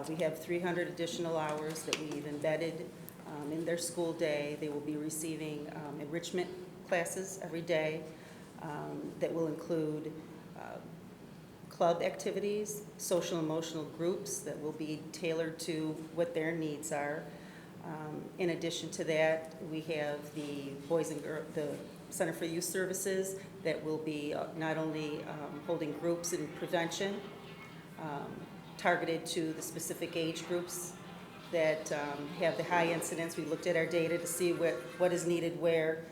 We have 300 additional hours that we've embedded in their school day. They will be receiving enrichment classes every day that will include club activities, social emotional groups that will be tailored to what their needs are. In addition to that, we have the Center for Youth Services that will be not only holding groups in prevention targeted to the specific age groups that have the high incidence. We looked at our data to see what is needed where,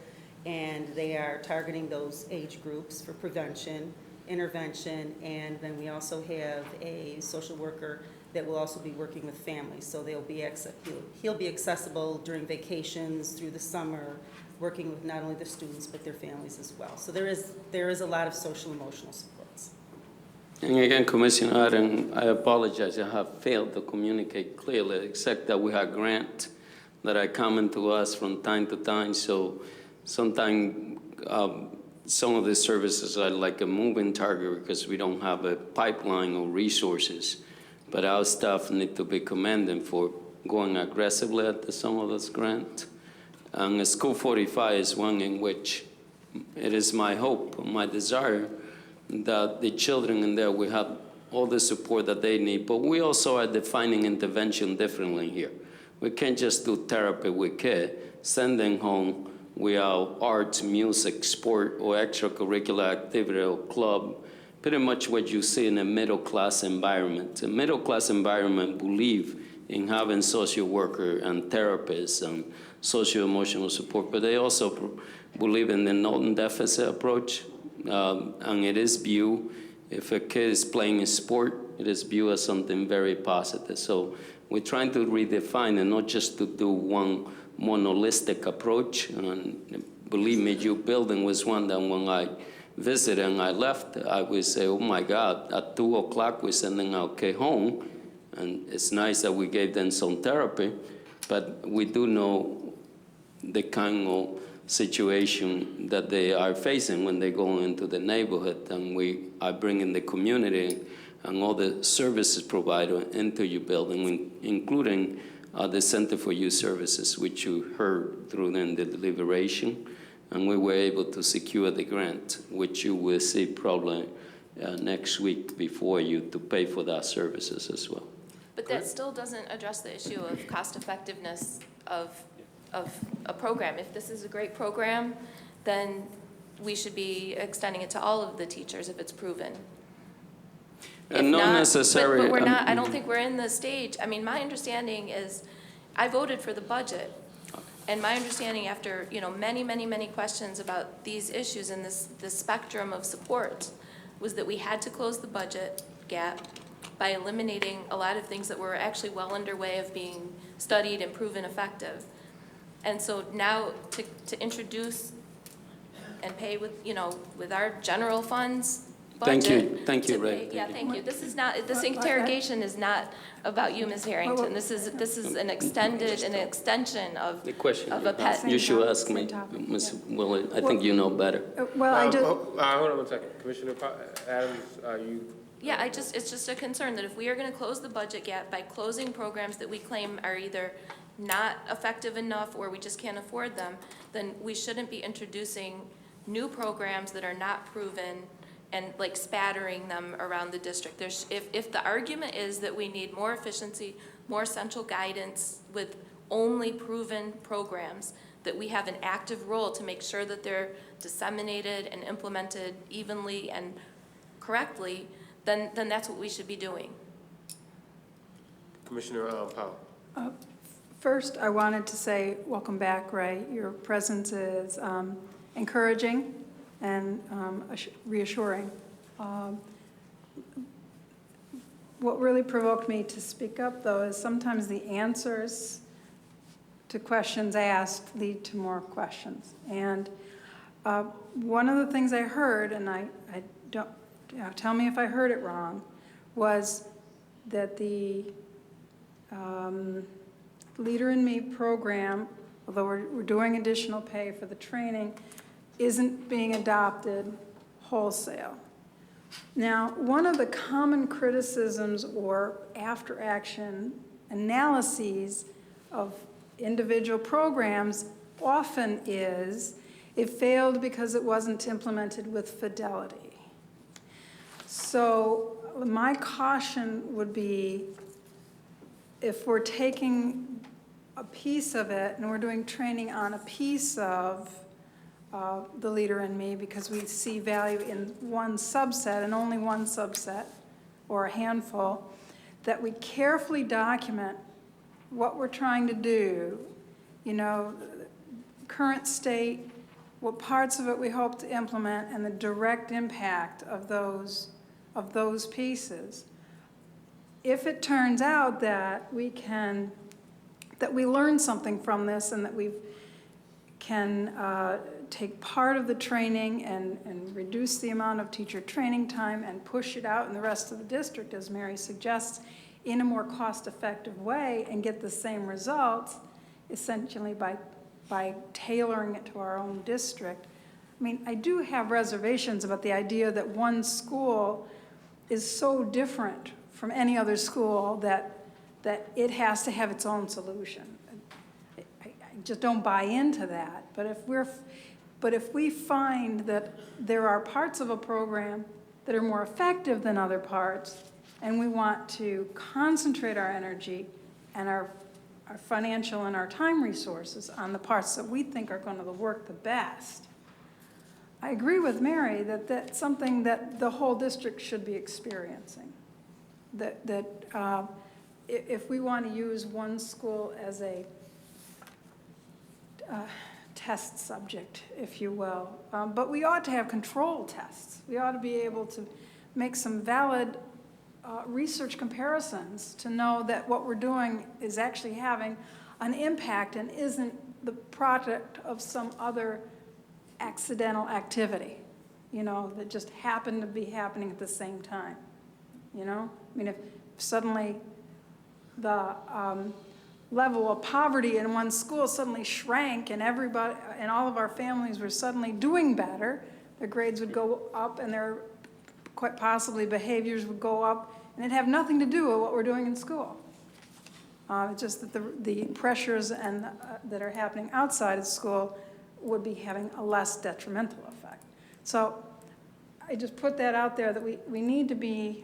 and they are targeting those age groups for prevention, intervention, and then we also have a social worker that will also be working with families. So he'll be accessible during vacations, through the summer, working with not only the students but their families as well. So there is a lot of social emotional supports. And again, Commissioner Adam, I apologize. I have failed to communicate clearly, except that we have grant that are coming to us from time to time. So sometimes some of the services are like a moving target because we don't have a pipeline of resources. But our staff need to be commended for going aggressively at some of those grants. And School 45 is one in which it is my hope, my desire, that the children in there will have all the support that they need. But we also are defining intervention differently here. We can't just do therapy with kids, send them home without arts, music, sport, or extracurricular activity or club. Pretty much what you see in a middle-class environment. A middle-class environment believe in having social worker and therapists and socio-emotional support, but they also believe in the non-deficit approach, and it is viewed If a kid is playing a sport, it is viewed as something very positive. So we're trying to redefine and not just to do one monolithic approach. And believe me, your building was one that when I visited and I left, I would say, oh my God, at 2 o'clock we're sending our kid home. And it's nice that we gave them some therapy, but we do know the kind of situation that they are facing when they go into the neighborhood, and we are bringing the community and all the services provided into your building, including the Center for Youth Services, which you heard through the deliberation, and we were able to secure the grant, which you will see probably next week before you to pay for that services as well. But that still doesn't address the issue of cost effectiveness of a program. If this is a great program, then we should be extending it to all of the teachers if it's proven. And not necessarily. But we're not, I don't think we're in the stage. I mean, my understanding is, I voted for the budget. And my understanding after, many, many, many questions about these issues and this spectrum of support was that we had to close the budget gap by eliminating a lot of things that were actually well underway of being studied and proven effective. And so now to introduce and pay with, with our general funds budget. Thank you, Ray. Yeah, thank you. This is not, this interrogation is not about you, Ms. Harrington. This is an extension of The question of a pet. you should ask me, Ms. Willard. I think you know better. Well, I just, Hold on one second. Commissioner Adams, you, Yeah, it's just a concern that if we are going to close the budget gap by closing programs that we claim are either not effective enough or we just can't afford them, then we shouldn't be introducing new programs that are not proven and like spattering them around the district. If the argument is that we need more efficiency, more central guidance with only proven programs, that we have an active role to make sure that they're disseminated and implemented evenly and correctly, then that's what we should be doing. Commissioner Powell. first, I wanted to say, welcome back, Ray. Your presence is encouraging and reassuring. What really provoked me to speak up, though, is sometimes the answers to questions asked lead to more questions. And one of the things I heard, and I don't, tell me if I heard it wrong, was that the Leader in Me program, although we're doing additional pay for the training, isn't being adopted wholesale. Now, one of the common criticisms or after-action analyses of individual programs often is it failed because it wasn't implemented with fidelity. So my caution would be, if we're taking a piece of it and we're doing training on a piece of the Leader in Me because we see value in one subset and only one subset or a handful, that we carefully document what we're trying to do, current state, what parts of it we hope to implement, and the direct impact of those pieces. If it turns out that we learn something from this and that we can take part of the training and reduce the amount of teacher training time and push it out in the rest of the district, as Mary suggests, in a more cost-effective way and get the same results, essentially by tailoring it to our own district. I mean, I do have reservations about the idea that one school is so different from any other school that it has to have its own solution. I just don't buy into that. But if we find that there are parts of a program that are more effective than other parts, and we want to concentrate our energy and our financial and our time resources on the parts that we think are going to work the best, I agree with Mary that that's something that the whole district should be experiencing. That if we want to use one school as a test subject, if you will, but we ought to have control tests. We ought to be able to make some valid research comparisons to know that what we're doing is actually having an impact and isn't the product of some other accidental activity, you know, that just happened to be happening at the same time, you know? I mean, if suddenly the level of poverty in one school suddenly shrank and everybody and all of our families were suddenly doing better, their grades would go up and their quite possibly behaviors would go up, and it'd have nothing to do with what we're doing in school. It's just that the pressures and that are happening outside of school would be having a less detrimental effect. So I just put that out there that we need to be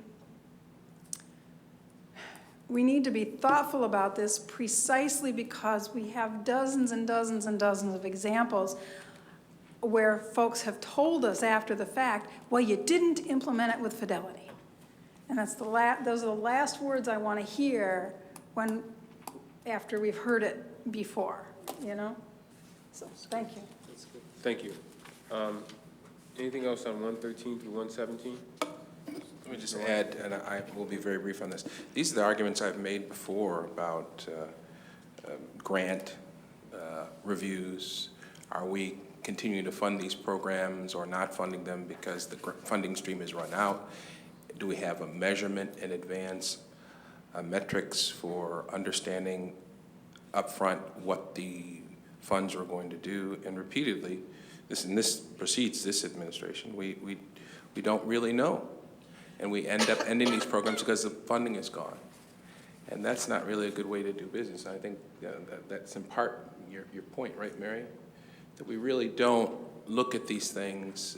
thoughtful about this precisely because we have dozens and dozens and dozens of examples where folks have told us after the fact, well, you didn't implement it with fidelity. And that's those are the last words I want to hear after we've heard it before, you know? So, thank you. Thank you. Anything else on 113 through 117? Let me just add, and I will be very brief on this. These are the arguments I've made before about grant reviews. Are we continuing to fund these programs or not funding them because the funding stream is run out? Do we have a measurement in advance, metrics for understanding upfront what the funds are going to do? And repeatedly, this precedes this administration, we don't really know. And we end up ending these programs because the funding is gone. And that's not really a good way to do business. I think that's in part your point, right, Mary? That we really don't look at these things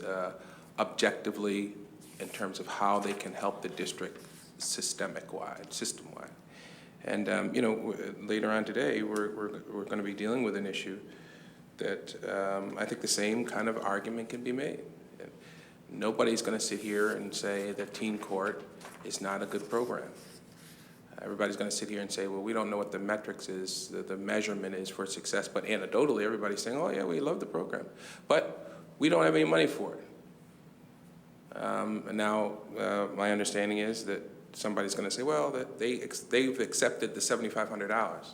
objectively in terms of how they can help the district system-wide. And you know, later on today, we're going to be dealing with an issue that I think the same kind of argument can be made. Nobody's going to sit here and say that teen court is not a good program. Everybody's going to sit here and say, well, we don't know what the metrics is, the measurement is for success, but anecdotally, everybody's saying, oh yeah, we love the program. But we don't have any money for it. And now, my understanding is that somebody's going to say, well, that they've accepted the $7,500.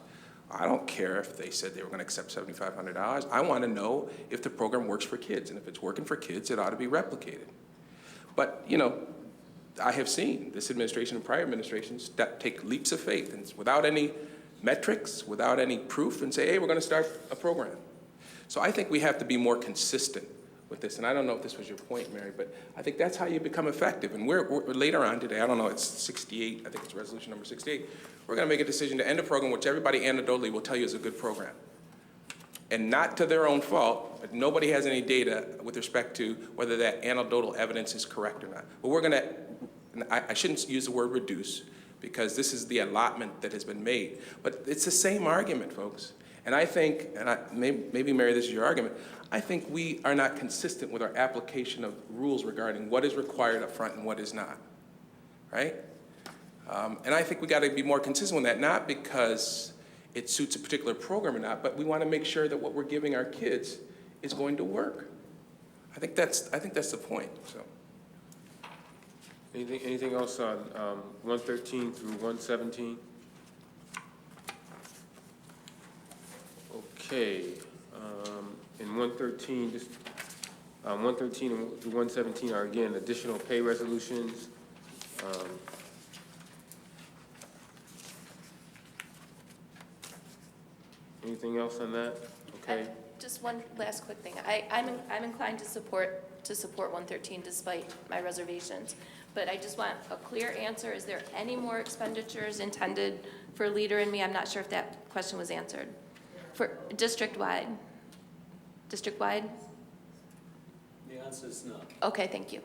I don't care if they said they were going to accept $7,500. I want to know if the program works for kids. And if it's working for kids, it ought to be replicated. But, you know, I have seen this administration and prior administrations that take leaps of faith and without any metrics, without any proof, and say, hey, we're going to start a program. So I think we have to be more consistent with this. And I don't know if this was your point, Mary, but I think that's how you become effective. And we're later on today, I don't know, it's 68, I think it's resolution number 68, we're going to make a decision to end a program which everybody anecdotally will tell you is a good program. And not to their own fault, but nobody has any data with respect to whether that anecdotal evidence is correct or not. But we're going to, I shouldn't use the word reduce, because this is the allotment that has been made. But it's the same argument, folks. And I think, and maybe Mary, this is your argument, I think we are not consistent with our application of rules regarding what is required up front and what is not, right? And I think we got to be more consistent with that, not because it suits a particular program or not, but we want to make sure that what we're giving our kids is going to work. I think that's the point. So. Anything else on 113 through 117? Okay. In 113, just 113 through 117 are again additional pay resolutions. Anything else on that? Okay. Just one last quick thing. I'm inclined to support 113 despite my reservations, but I just want a clear answer. Is there any more expenditures intended for Leader in Me? I'm not sure if that question was answered. For district-wide? District-wide? The answer is no. Okay, thank you.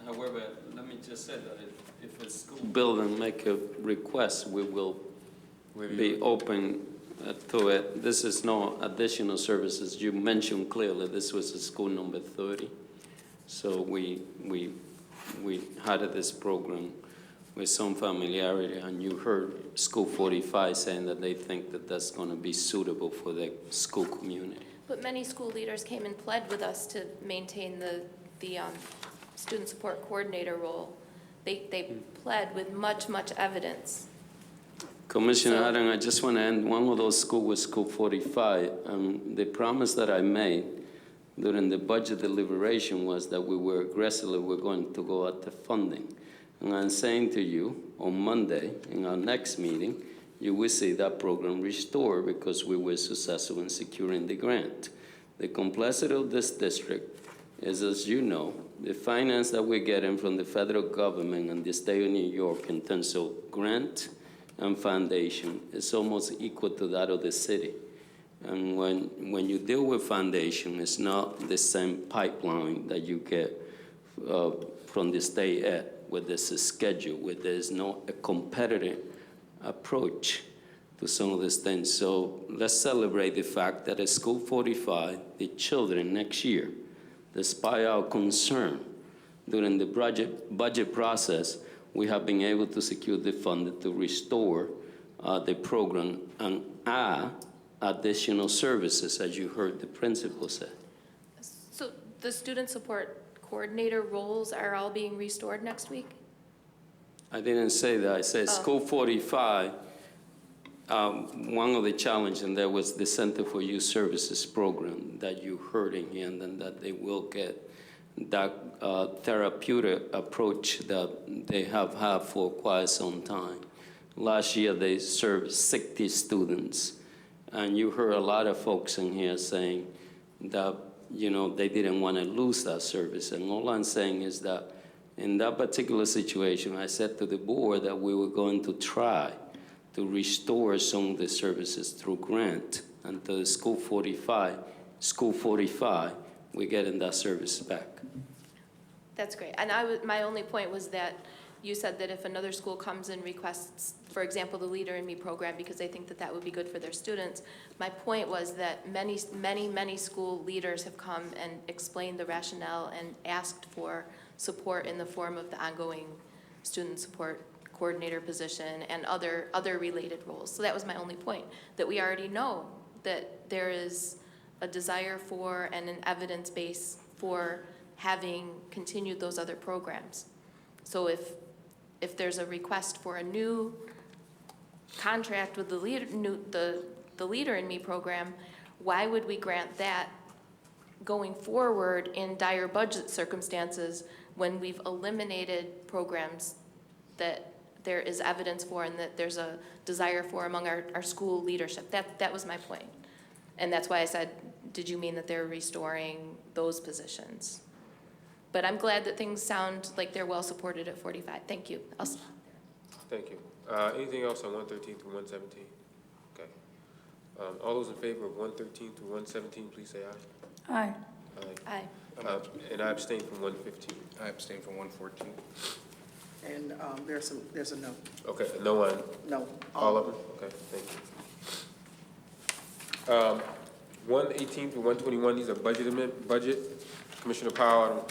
However, let me just say that if a school building make a request, we will be open to it. This is no additional services. You mentioned clearly this was a school number 30. So we had this program with some familiarity, and you heard School 45 saying that they think that that's going to be suitable for the school community. But many school leaders came and pled with us to maintain the student support coordinator role, they pled with much evidence. Commissioner So- Haddon, I just want to end, one of those schools was School 45. The promise that I made during the budget deliberation was that we were going to go at the funding. And I'm saying to you, on Monday, in our next meeting, you will see that program restored because we were successful in securing the grant. The complexity of this district is, as you know, the finance that we're getting from the federal government and the state of New York in terms of grant and foundation is almost equal to that of the city. And when you deal with foundation, it's not the same pipeline that you get from the state ed, where there's a schedule, where there's no a competitive approach to some of these things. So let's celebrate the fact that at School 45, the children next year, despite our concern during the budget process, we have been able to secure the fund to restore the program and add additional services, as you heard the principal say. So the student support coordinator roles are all being restored next week? I didn't say that. I said Oh. School 45, one of the challenges in there was the Center for Youth Services program that you heard in here, and then that they will get that therapeutic approach that they have had for quite some time. Last year, they served 60 students, and you heard a lot of folks in here saying that, you know, they didn't want to lose that service. And all I'm saying is that in that particular situation, I said to the board that we were going to try to restore some of the services through grant, and to School 45, we're getting that service back. That's great. And my only point was that you said that if another school comes and requests, for example, the Leader in Me program, because they think that that would be good for their students, my point was that many school leaders have come and explained the rationale and asked for support in the form of the ongoing student support coordinator position and other related roles. So that was my only point, that we already know that there is a desire for and an evidence base for having continued those other programs. So if there's a request for a new contract with the Leader in Me program, why would we grant that going forward in dire budget circumstances when we've eliminated programs that there is evidence for and that there's a desire for among our school leadership? That was my point. And that's why I said, did you mean that they're restoring those positions? But I'm glad that things sound like they're well supported at 45. Thank you. I'll stop there. Thank you. Anything else on 113 through 117? Okay. All those in favor of 113 through 117, please say aye. Aye. Aye. Aye. And I abstain from 115. I abstain from 114. And there's a no. Okay, no on No. all of them? Okay, thank you. 118 through 121, these are budget. Commissioner Powell,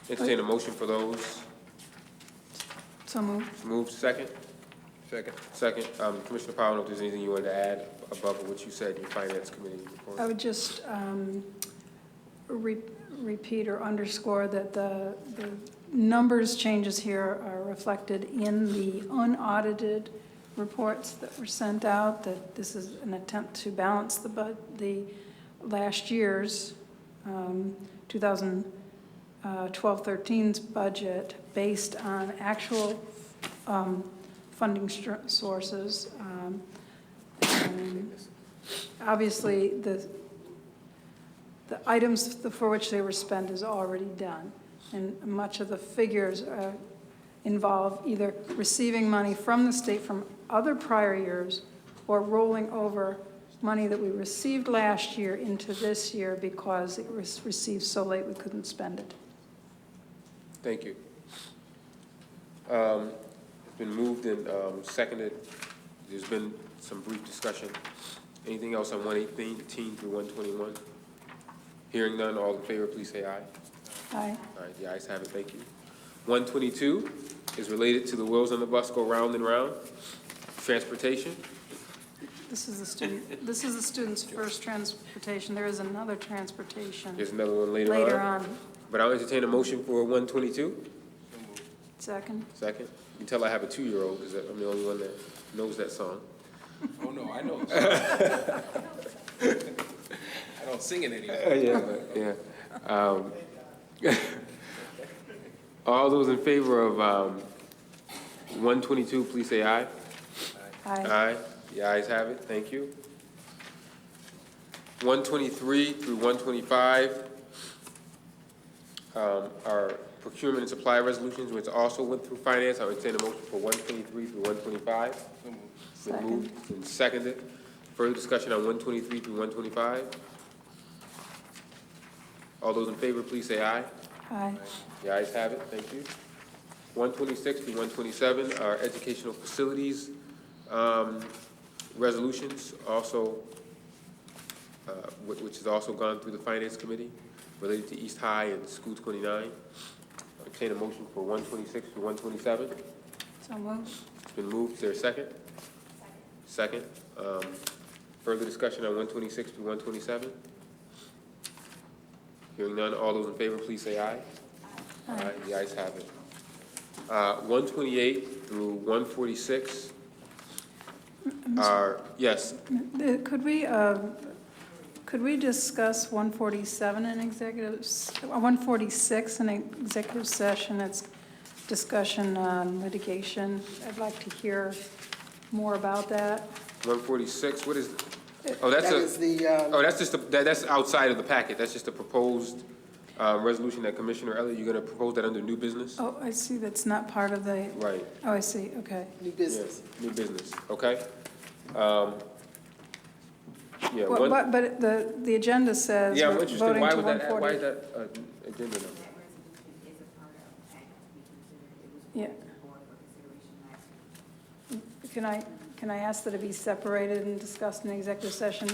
I entertain a motion for those. So moved. Moved, second? Second. Second. Commissioner Powell, I don't know if there's anything you wanted to add above what you said in your Finance Committee report. I would just repeat or underscore that the numbers changes here are reflected in the unaudited reports that were sent out, that this is an attempt to balance the last year's 2012-13's budget based on actual funding sources. Obviously, the items for which they were spent is already done, and much of the figures involve either receiving money from the state from other prior years or rolling over money that we received last year into this year because it was received so late we couldn't spend it. Thank you. It's been moved and seconded. There's been some brief discussion. Anything else on 118 through 121? Hearing none, all in favor, please say aye. Aye. All right, the ayes have it, thank you. 122 is related to the Wheels on the Bus Go Round and Round. Transportation. This is the student's first transportation. There is another transportation There's another one later on. But I'll entertain a motion for 122. Second. Second. You can tell I have a 2-year-old because I'm the only one that knows that song. Oh, no, I know. I don't sing it anymore. Yeah. All those in favor of 122, please say aye. Aye. Aye. The ayes have it. Thank you. 123 through 125 are procurement and supply resolutions, which also went through finance. I would entertain a motion for 123 through 125. Been moved and seconded. Further discussion on 123 through 125? All those in favor, please say aye. Aye. The ayes have it. Thank you. 126 through 127 are educational facilities resolutions, also, which has also gone through the Finance Committee related to East High and School 29. I'll entertain a motion for 126 through 127. So moved. It's been moved. Is there a second? Second. Further discussion on 126 through 127? Hearing none, all those in favor, please say aye. Aye. The ayes have it. 128 through 146 are, yes, Could we discuss 147 in 146 in executive session? It's discussion on litigation. I'd like to hear more about that. 146, what is, oh, that's That a, is the, oh, that's just, that's outside of the packet. That's just a proposed resolution that Commissioner Elliott, you're going to propose that under new business? Oh, I see, that's not part of the, Right. oh, I see, okay. new business. Yeah, new business, okay? Yeah, Well, one, but the agenda says yeah, I'm we're interested, voting why to was that, 140. why is that agenda number? Yeah. Can I ask that it be separated and discussed in executive session?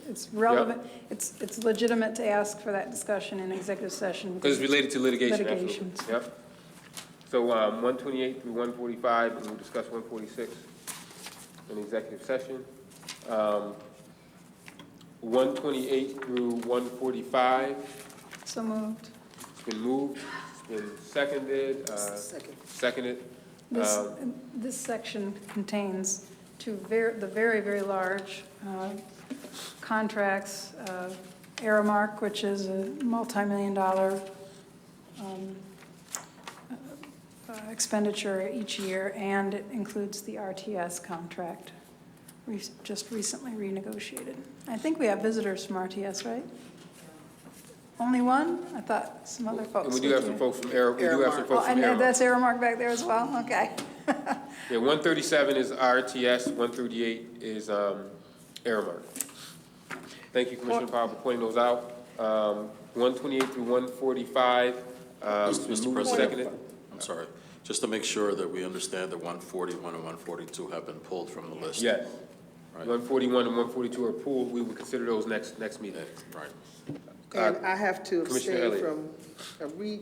It's relevant, it's legitimate to ask for that discussion in executive session. Because it's related to litigation, absolutely. Litigations. Yep. So 128 through 145, and we'll discuss 146 in executive session. 128 through 145, So moved. it's been moved, it's been seconded, seconded. This section contains the very, very large contracts, Aramark, which is a multi-million-dollar expenditure each year, and it includes the RTS contract, just recently renegotiated. I think we have visitors from RTS, right? Only one? I thought some other folks. And we do have some folks from Aramark. We do have some folks from And Aramark. that's Aramark back there as well? Okay. Yeah, 137 is RTS, 138 is Aramark. Thank you, Commissioner Powell, for pointing those out. 128 through 145, Mr. moved and President, seconded. I'm sorry, just to make sure that we understand that 141 and 142 have been pulled from the list. Yes. Right. 141 and 142 are pulled. We will consider those next meeting. Right. And I have to Commissioner abstain Elliott. from, read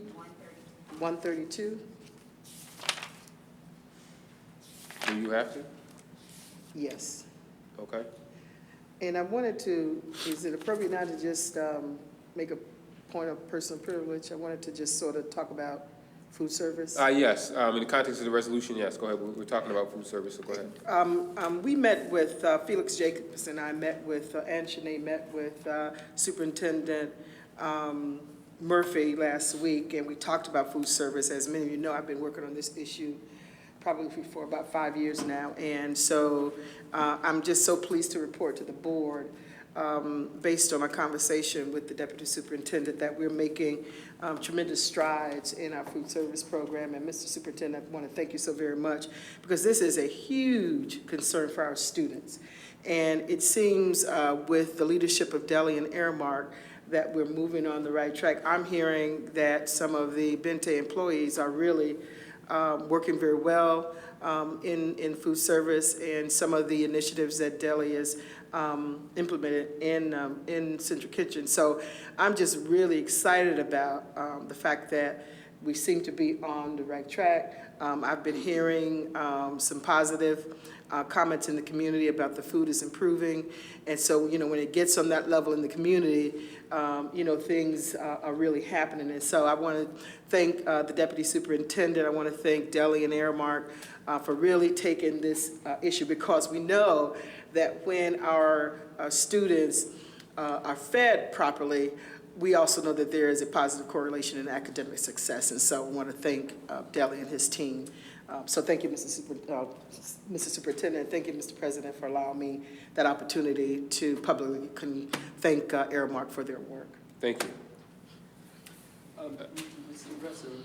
132? Do you have to? Yes. Okay. And I wanted to, is it appropriate now to just make a point of personal privilege? I wanted to just sort of talk about food service. Yes, in the context of the resolution, yes, go ahead. We're talking about food service, so go ahead. We met with, Felix Jacobs and I met with, Ann Shanae met with Superintendent Murphy last week, and we talked about food service. As many of you know, I've been working on this issue probably for about 5 years now, and so I'm just so pleased to report to the board, based on my conversation with the Deputy Superintendent, that we're making tremendous strides in our food service program. And Mr. Superintendent, I want to thank you so very much, because this is a huge concern for our students. And it seems with the leadership of Deli and Aramark that we're moving on the right track. I'm hearing that some of the Bente employees are really working very well in food service, and some of the initiatives that Deli has implemented in Central Kitchen. So I'm just really excited about the fact that we seem to be on the right track. I've been hearing some positive comments in the community about the food is improving. And so, when it gets on that level in the community, things are really happening. And so I want to thank the Deputy Superintendent. I want to thank Deli and Aramark for really taking this issue, because we know that when our students are fed properly, we also know that there is a positive correlation in academic success. And so I want to thank Deli and his team. So thank you, Mr. Superintendent. Thank you, Mr. President, for allowing me that opportunity to publicly thank Aramark for their work. Thank you. Mr. President,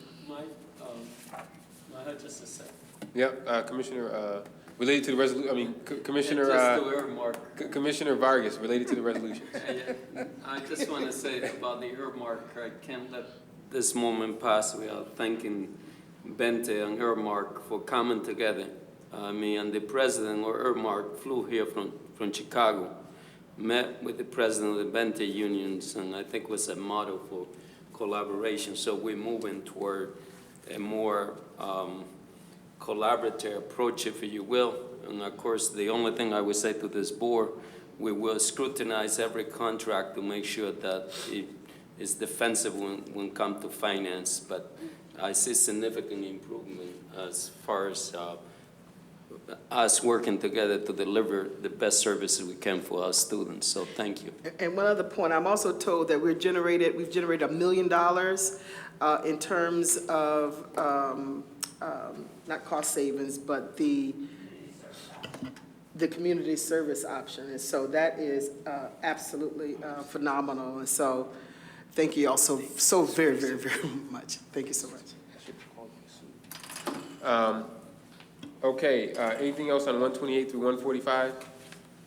I had just a second. Yep, Commissioner, related to the resolution, Commissioner, Commissioner Vargas, related to the resolution. I just want to say about the earmark, I can't let this moment pass without thanking Bente and Earmark for coming together. Me and the president of Earmark flew here from Chicago, met with the president of the Bente unions, and I think was a model for collaboration. So we're moving toward a more collaborative approach, if you will. And of course, the only thing I would say to this board, we will scrutinize every contract to make sure that it is defensive when it comes to finance. But I see significant improvement as far as us working together to deliver the best services we can for our students. So thank you. And one other point, I'm also told that we've generated $1 million in terms of not cost savings, but the community service option. And so that is absolutely phenomenal. And so thank you all so very, very, very much. Thank you so much. Okay, anything else on 128 through 145?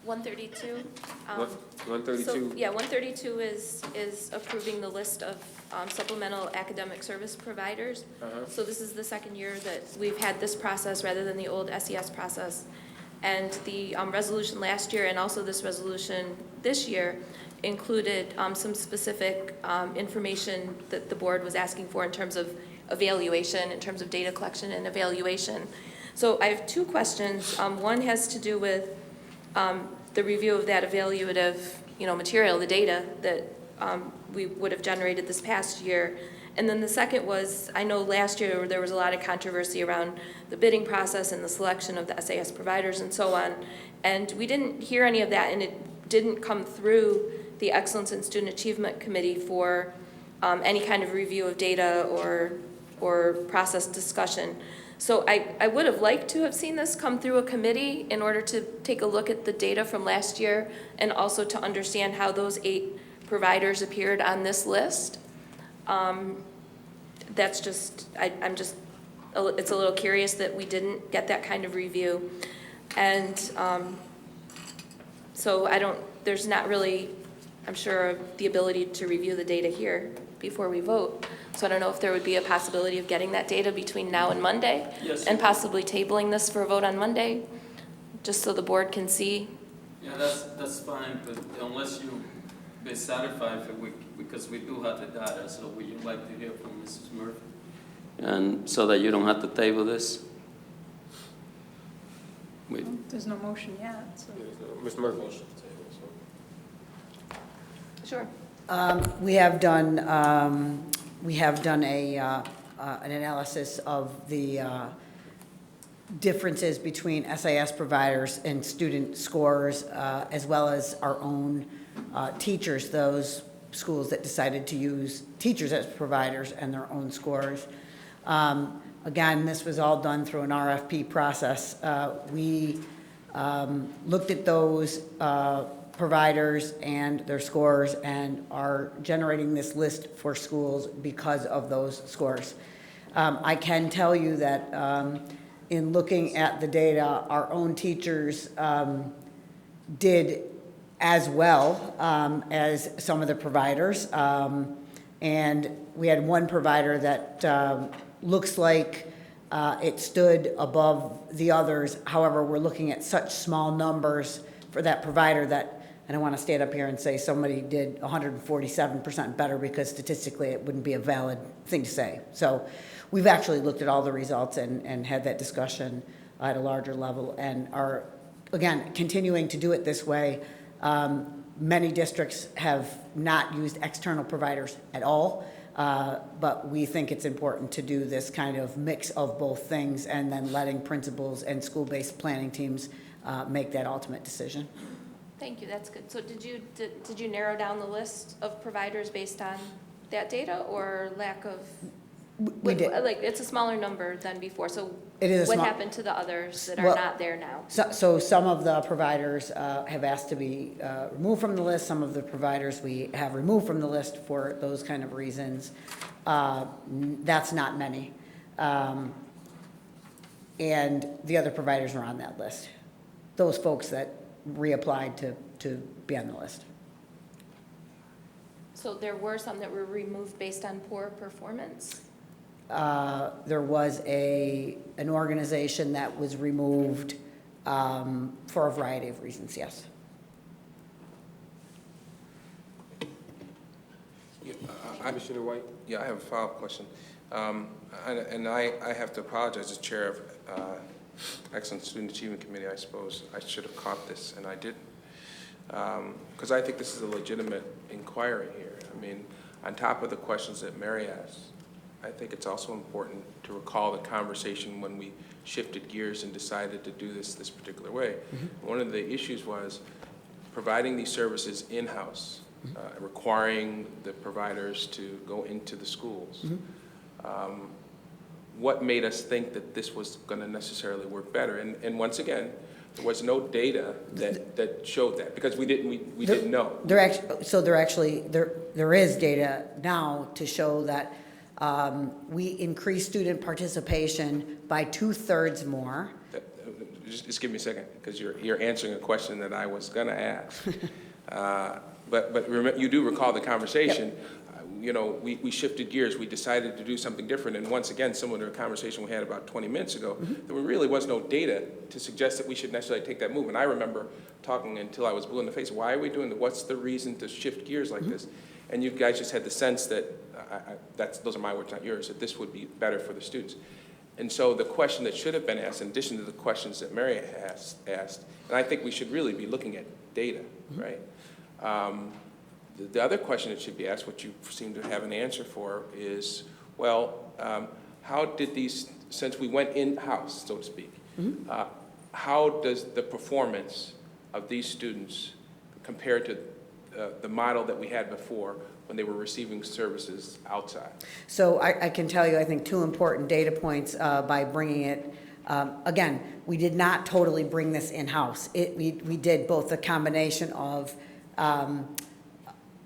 132. 132? So, yeah, 132 is approving the list of supplemental academic service providers. So this is the second year that we've had this process rather than the old SES process. And the resolution last year and also this resolution this year included some specific information that the board was asking for in terms of evaluation, in terms of data collection and evaluation. So I have two questions. One has to do with the review of that evaluative, material, the data that we would have generated this past year. And then the second was, I know last year there was a lot of controversy around the bidding process and the selection of the SAS providers and so on. And we didn't hear any of that, and it didn't come through the Excellence in Student Achievement Committee for any kind of review of data or process discussion. So I would have liked to have seen this come through a committee in order to take a look at the data from last year and also to understand how those 8 providers appeared on this list. That's just, it's a little curious that we didn't get that kind of review. And so there's not really, I'm sure, the ability to review the data here before we vote. So I don't know if there would be a possibility of getting that data between now and Monday. Yes. And possibly tabling this for a vote on Monday, just so the board can see. Yeah, that's fine, but unless you be satisfied, because we do have the data, so would you like to hear from Mrs. Murphy? And so that you don't have to table this? There's no motion yet, so. Mr. Murphy. Sure. We have done an analysis of the differences between SAS providers and student scores, as well as our own teachers, those schools that decided to use teachers as providers and their own scores. Again, this was all done through an RFP process. We looked at those providers and their scores and are generating this list for schools because of those scores. I can tell you that in looking at the data, our own teachers did as well as some of the providers. And we had one provider that looks like it stood above the others. However, we're looking at such small numbers for that provider that and I want to stand up here and say somebody did 147% better because statistically it wouldn't be a valid thing to say. So we've actually looked at all the results and had that discussion at a larger level and are, again, continuing to do it this way. Many districts have not used external providers at all, but we think it's important to do this kind of mix of both things and then letting principals and school-based planning teams make that ultimate decision. Thank you, that's good. So did you narrow down the list of providers based on that data or lack of? We did. Like, it's a smaller number than before, so It is a what small- happened to the others that are Well, not there now? So some of the providers have asked to be removed from the list. Some of the providers we have removed from the list for those kind of reasons. That's not many. And the other providers are on that list. Those folks that reapplied to be on the list. So there were some that were removed based on poor performance? There was an organization that was removed for a variety of reasons, yes. Commissioner White? Yeah, I have a follow-up question. And I have to apologize as chair of Excellent Student Achievement Committee. I suppose I should have caught this, and I didn't. Because I think this is a legitimate inquiry here. I mean, on top of the questions that Mary asked, I think it's also important to recall the conversation when we shifted gears and decided to do this particular way. Mm-hmm. One of the issues was providing these services in-house, requiring the providers to go into the schools. Mm-hmm. What made us think that this was going to necessarily work better? And once again, there was no data that showed that because we didn't know. There is data now to show that we increased student participation by 2/3 more. Just give me a second, because you're answering a question that I was going to ask. But you do recall the conversation. Yep. You know, we shifted gears. We decided to do something different. And once again, similar to a conversation we had about 20 minutes ago, there really was no data to suggest that we should necessarily take that move. And I remember talking until I was blue in the face. Why are we doing that? What's the reason to shift gears like this? And you guys just had the sense that, those are my words, not yours, that this would be better for the students. And so the question that should have been asked, in addition to the questions that Mary asked, and I think we should really be looking at data, right? The other question that should be asked, which you seem to have an answer for, is, well, how did these, since we went in-house, so to speak, how does the performance of these students compare to the model that we had before when they were receiving services outside? So I can tell you, I think, two important data points by bringing it. Again, we did not totally bring this in-house. We did both a combination of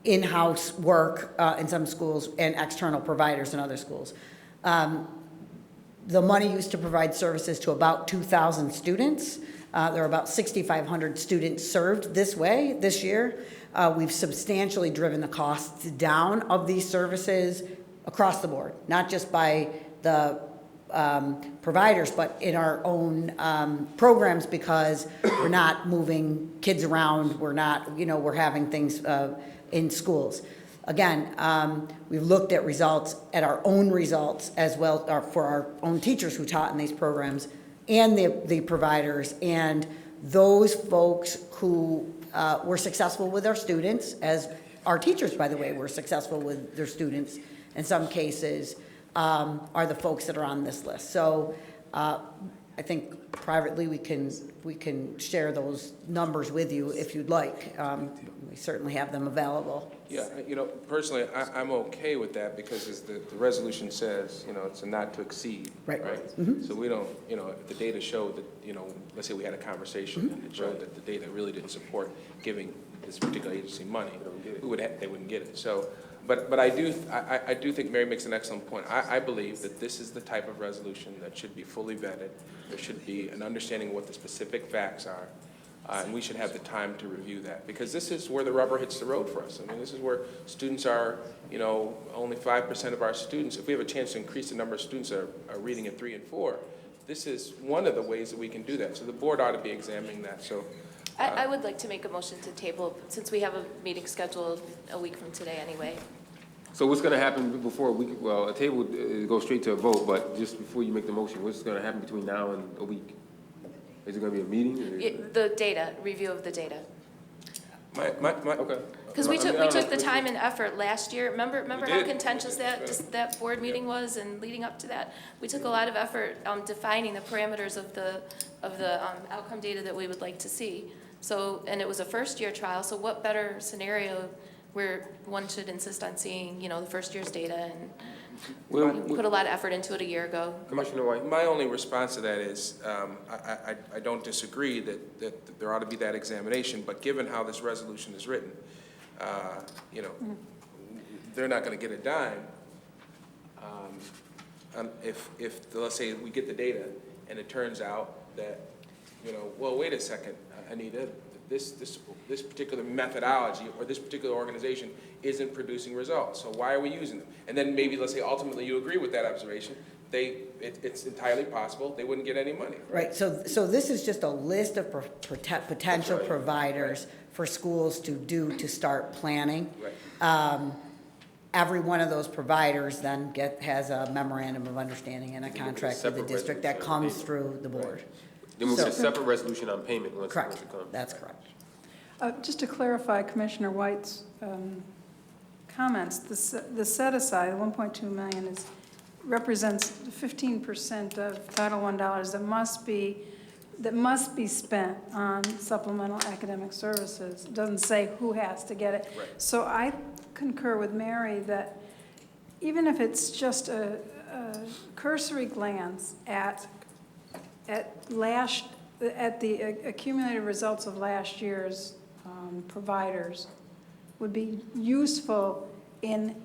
in-house work in some schools and external providers in other schools. The money used to provide services to about 2,000 students. There are about 6,500 students served this way this year. We've substantially driven the costs down of these services across the board, not just by the providers, but in our own programs, because we're not moving kids around. We're not, we're having things in schools. Again, we've looked at results, at our own results as well, for our own teachers who taught in these programs and the providers, and those folks who were successful with our students, as our teachers, by the way, were successful with their students in some cases, are the folks that are on this list. So I think privately we can share those numbers with you if you'd like. We certainly have them available. Yeah, personally, I'm okay with that because as the resolution says, it's a not to exceed. Right. Mm-hmm. So we don't, if the data showed that, let's say we had a conversation and it showed that the data really didn't support giving this particular agency money, they wouldn't get it. So, but I do think Mary makes an excellent point. I believe that this is the type of resolution that should be fully vetted. There should be an understanding of what the specific facts are. And we should have the time to review that, because this is where the rubber hits the road for us. I mean, this is where students are, only 5% of our students. If we have a chance to increase the number of students that are reading at 3 and 4, this is one of the ways that we can do that. So the board ought to be examining that. So I would like to make a motion to table, since we have a meeting scheduled a week from today anyway. So what's gonna happen before we, well, a table goes straight to a vote, but just before you make the motion, what's gonna happen between now and a week? Is it gonna be a meeting? The data, review of the data. Okay. Because we took the time and effort last year. Remember how did. contentious that board meeting was, and leading up to that? We took a lot of effort defining the parameters of the outcome data that we would like to see. So, and it was a first-year trial, so what better scenario where one should insist on seeing, the first year's data, and we put a lot of effort into it a year ago. Commissioner White? My only response to that is, I don't disagree that there ought to be that examination, but given how this resolution is written, they're not gonna get a dime. If, let's say we get the data and it turns out that, well, wait a second, Anita, this particular methodology or this particular organization isn't producing results, so why are we using them? And then maybe, let's say, ultimately you agree with that observation, it's entirely possible they wouldn't get any money. Right, so this is just a list of potential providers for schools to start planning. Right. Every one of those providers then has a memorandum of understanding and a contract with the district that comes through the board. Then we'll get a separate resolution on payment once it comes. Correct, that's correct. Just to clarify Commissioner White's comments, the set-aside, 1.2 million, represents 15% of Title I dollars that must be spent on supplemental academic services. It doesn't say who has to get it. Right. So I concur with Mary that even if it's just a cursory glance at the accumulated results of last year's providers would be useful in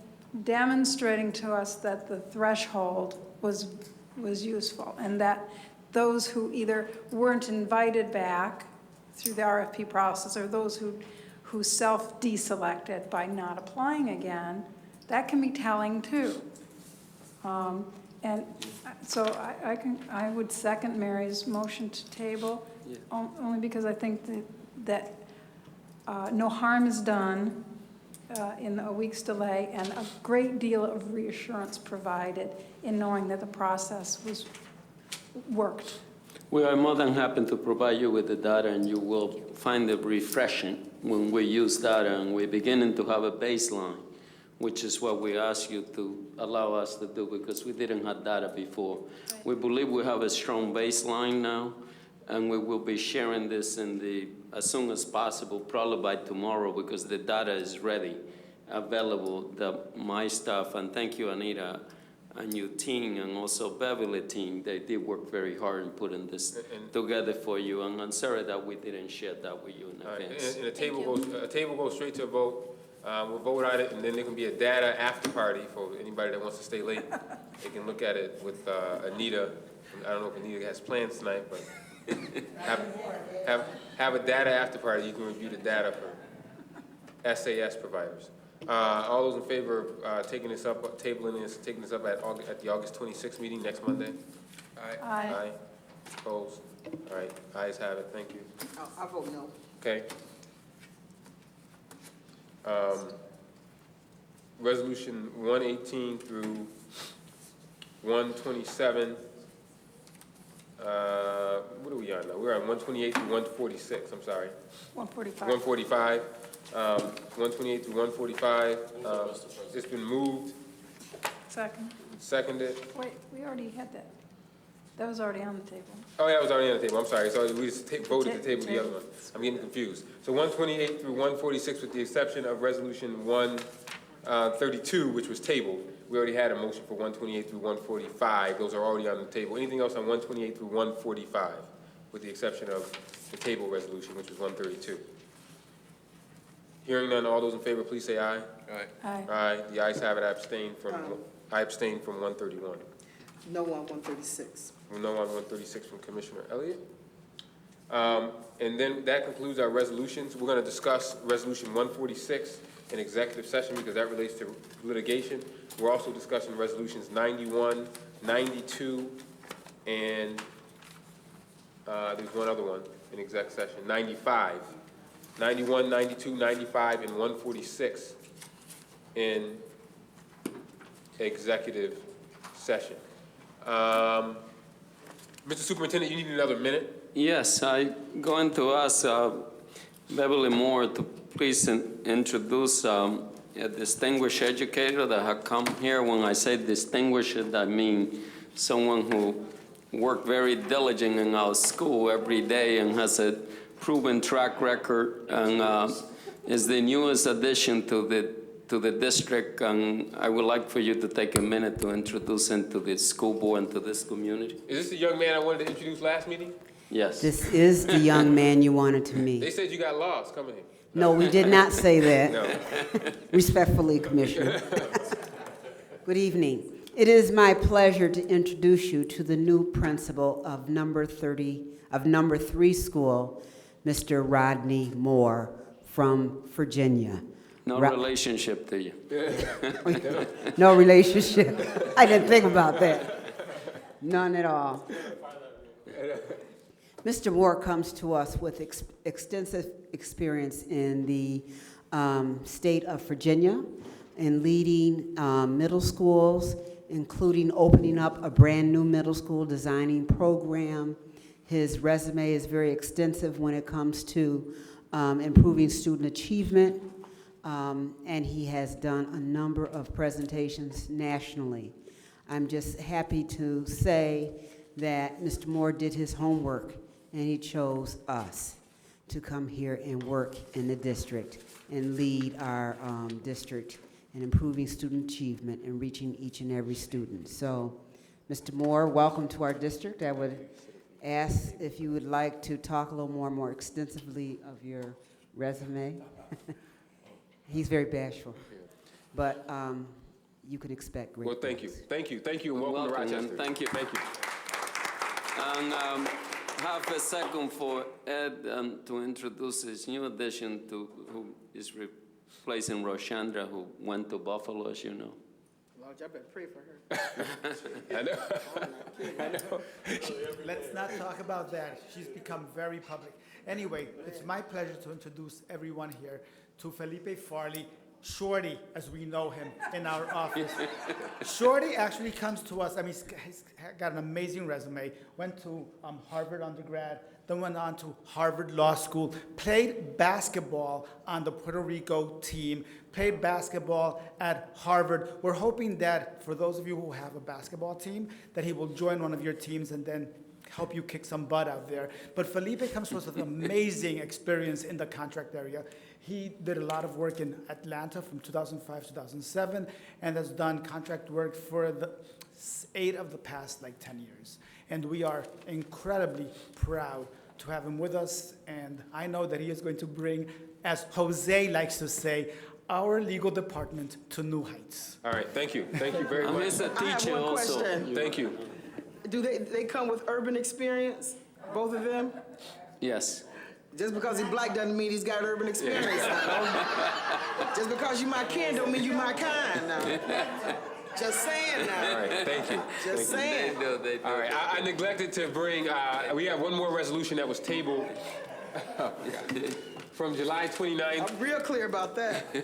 demonstrating to us that the threshold was useful, and that those who either weren't invited back through the RFP process or those who self-deselected by not applying again, that can be telling too. And so I would second Mary's motion to table, only because I think that no harm is done in a week's delay, and a great deal of reassurance provided in knowing that the process worked. We are more than happy to provide you with the data, and you will find it refreshing when we use data and we're beginning to have a baseline, which is what we ask you to allow us to do, because we didn't have data before. Right. We believe we have a strong baseline now, and we will be sharing this as soon as possible, probably by tomorrow, because the data is ready, available. My staff, and thank you, Anita, and your team, and also Beverly team, they did work very hard in putting this together for you. And I'm sorry that we didn't share that with you in advance. And a table goes straight to a vote. We'll vote on it, and then there can be a data after party for anybody that wants to stay late. They can look at it with Anita. I don't know if Anita has plans tonight, but have a data after party. You can review the data for SAS providers. All those in favor of taking this up, tabling this, taking this up at the August 26th meeting next Monday? Aye. Aye. Opposed? All right. Ayes have it. Thank you. I vote no. Okay. Resolution 118 through 127. What are we on now? We're on 128 through 146. I'm sorry. 145. 145. 128 through 145. It's been moved. Second. Seconded. Wait, we already had that. That was already on the table. Oh, yeah, it was already on the table. I'm sorry. So we just voted to table the other one. I'm getting confused. So 128 through 146, with the exception of resolution 132, which was tabled. We already had a motion for 128 through 145. Those are already on the table. Anything else on 128 through 145, with the exception of the table resolution, which was 132? Hearing none, all those in favor, please say aye. Aye. Aye. Aye. The ayes have it. I abstain from 131. No on 136. No on 136 from Commissioner Elliott. And then that concludes our resolutions. We're going to discuss resolution 146 in executive session because that relates to litigation. We're also discussing resolutions 91, 92, and there's one other one. in exec session. 95, 91, 92, 95, and 146 in executive session. Mr. Superintendent, you need another minute? Yes, I'm going to ask Beverly Moore to please introduce a distinguished educator that has come here. When I say distinguished, I mean someone who worked very diligent in our school every day and has a proven track record and is the newest addition to the district. And I would like for you to take a minute to introduce him to the school board and to this community. Is this the young man I wanted to introduce last meeting? Yes. This is the young man you wanted to They meet. said you got lost coming here. No, we did not say that. No. Respectfully, Commissioner. Good evening. It is my pleasure to introduce you to the new principal of number 3 school, Mr. Rodney Moore from Virginia. No relationship to you. No relationship. I didn't think about that. None at all. Mr. Moore comes to us with extensive experience in the state of Virginia in leading middle schools, including opening up a brand new middle school designing program. His resume is very extensive when it comes to improving student achievement, and he has done a number of presentations nationally. I'm just happy to say that Mr. Moore did his homework and he chose us to come here and work in the district and lead our district in improving student achievement and reaching each and every student. So, Mr. Moore, welcome to our district. I would ask if you would like to talk a little more extensively of your resume. He's very bashful, but you can expect great Well, thank you. things. Thank you, and welcome to Rochester. And thank you. Thank you. And have a second for Ed to introduce his new addition who is replacing Rochester, who went to Buffalo, as you know. Lord, y'all better pray for her. I know. I know. Let's not talk about that. She's become very public. Anyway, it's my pleasure to introduce everyone here to Felipe Farley, Shorty, as we know him in our office. Shorty actually comes to us. I mean, he's got an amazing resume. Went to Harvard undergrad, then went on to Harvard Law School, played basketball on the Puerto Rico team, played basketball at Harvard. We're hoping that for those of you who have a basketball team, that he will join one of your teams and then help you kick some butt out there. But Felipe comes to us with an amazing experience in the contract area. He did a lot of work in Atlanta from 2005 to 2007 and has done contract work for 8 of the past 10 years. And we are incredibly proud to have him with us. And I know that he is going to bring, as Jose likes to say, our legal department to new heights. All right, thank you. Thank you very much. He's a I have teacher one also. question. Thank you. Do they come with urban experience, both of them? Yes. Just because he's black doesn't mean he's got urban experience. Just because you my kin don't mean you my kind now. Just saying now. All right, thank you. Just saying. They do. All right, I neglected to bring, we have one more resolution that was tabled from July 29th. I'm real clear about that.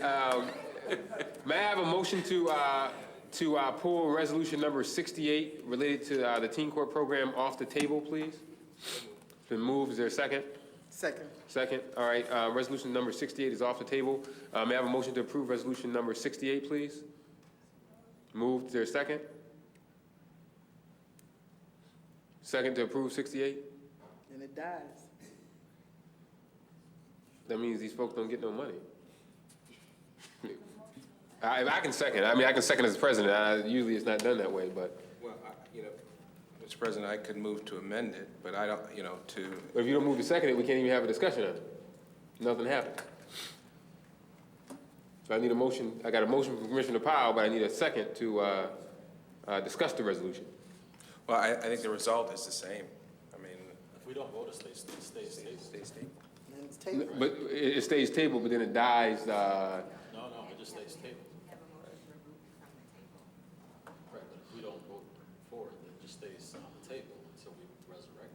May I have a motion to pull resolution number 68 related to the Teen Court program off the table, please? It's been moved. Is there a second? Second. Second. All right. Resolution number 68 is off the table. May I have a motion to approve resolution number 68, please? Moved. Is there a second? Second to approve 68? And it dies. That means these folks don't get no money. I can second. I mean, I can second as president. Usually it's not done that way, but. Well, Mr. President, I could move to amend it, but I don't, But if you don't move to second it, we can't even have a discussion on it. Nothing happened. So I need a motion. I got a motion from Commissioner Powell, but I need a second to discuss the resolution. Well, I think the result is the same. I mean. If we don't vote, it stays stable. And it's tabled. But it stays tabled, but then it dies. No, it just stays stable. Right, but if we don't vote for it, it just stays on the table until we resurrect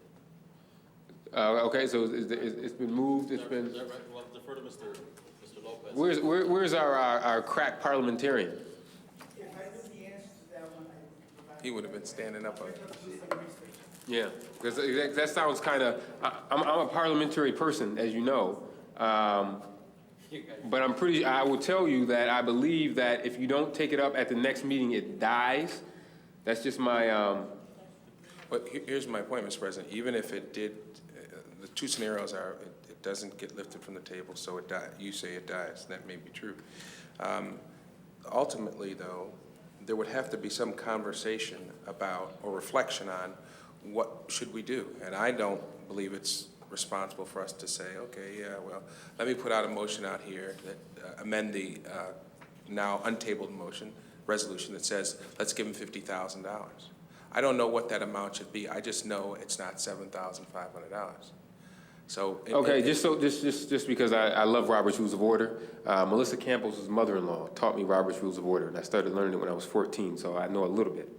it. Okay, so it's been moved, it's been, Is that right? Well, defer to Mr. Lopez. where's our crack parliamentarian? If I knew the answer to that one, I would. He would have been standing up on it. Yeah, because that sounds kind of, I'm a parliamentary person, as you know. But I will tell you that I believe that if you don't take it up at the next meeting, it dies. That's just my, But here's my point, Mr. President. Even if it did, the two scenarios are it doesn't get lifted from the table, so it dies. You say it dies. That may be true. Ultimately, though, there would have to be some conversation about or reflection on what should we do. And I don't believe it's responsible for us to say, okay, yeah, well, let me put out a motion out here that amend the now untabled resolution that says, let's give him $50,000. I don't know what that amount should be. I just know it's not $7,500. So okay, just because I love Robert's Rules of Order. Melissa Campos' mother-in-law taught me Robert's Rules of Order, and I started learning it when I was 14, so I know a little bit.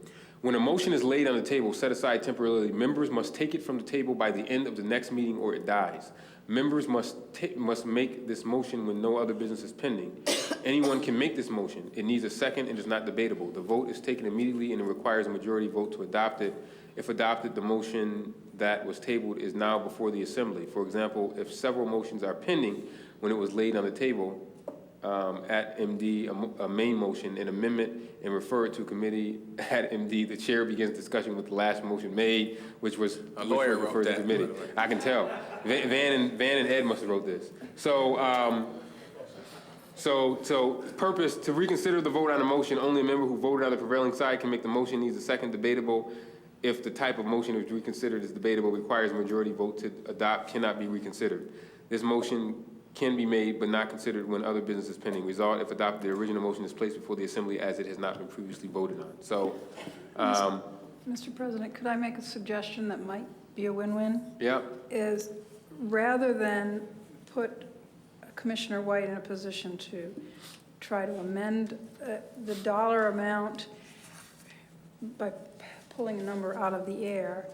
When a motion is laid on the table, set aside temporarily, members must take it from the table by the end of the next meeting or it dies. Members must make this motion when no other business is pending. Anyone can make this motion. It needs a second and is not debatable. The vote is taken immediately and it requires a majority vote to adopt it. If adopted, the motion that was tabled is now before the assembly. For example, if several motions are pending when it was laid on the table, at MD, a main motion, an amendment, and refer it to committee at MD, the chair begins discussion with the last motion made, which was a lawyer referred to committee. I can tell. Van and Ed must have wrote this. So purpose, to reconsider the vote on a motion, only a member who voted on the prevailing side can make the motion, needs a second debatable. If the type of motion is reconsidered is debatable, requires a majority vote to adopt, cannot be reconsidered. This motion can be made but not considered when other business is pending. Result, if adopted, the original motion is placed before the assembly as it has not been previously voted on. So, Mr. President, could I make a suggestion that might be a win-win? yeah. Is rather than put Commissioner White in a position to try to amend the dollar amount by pulling a number out of the air,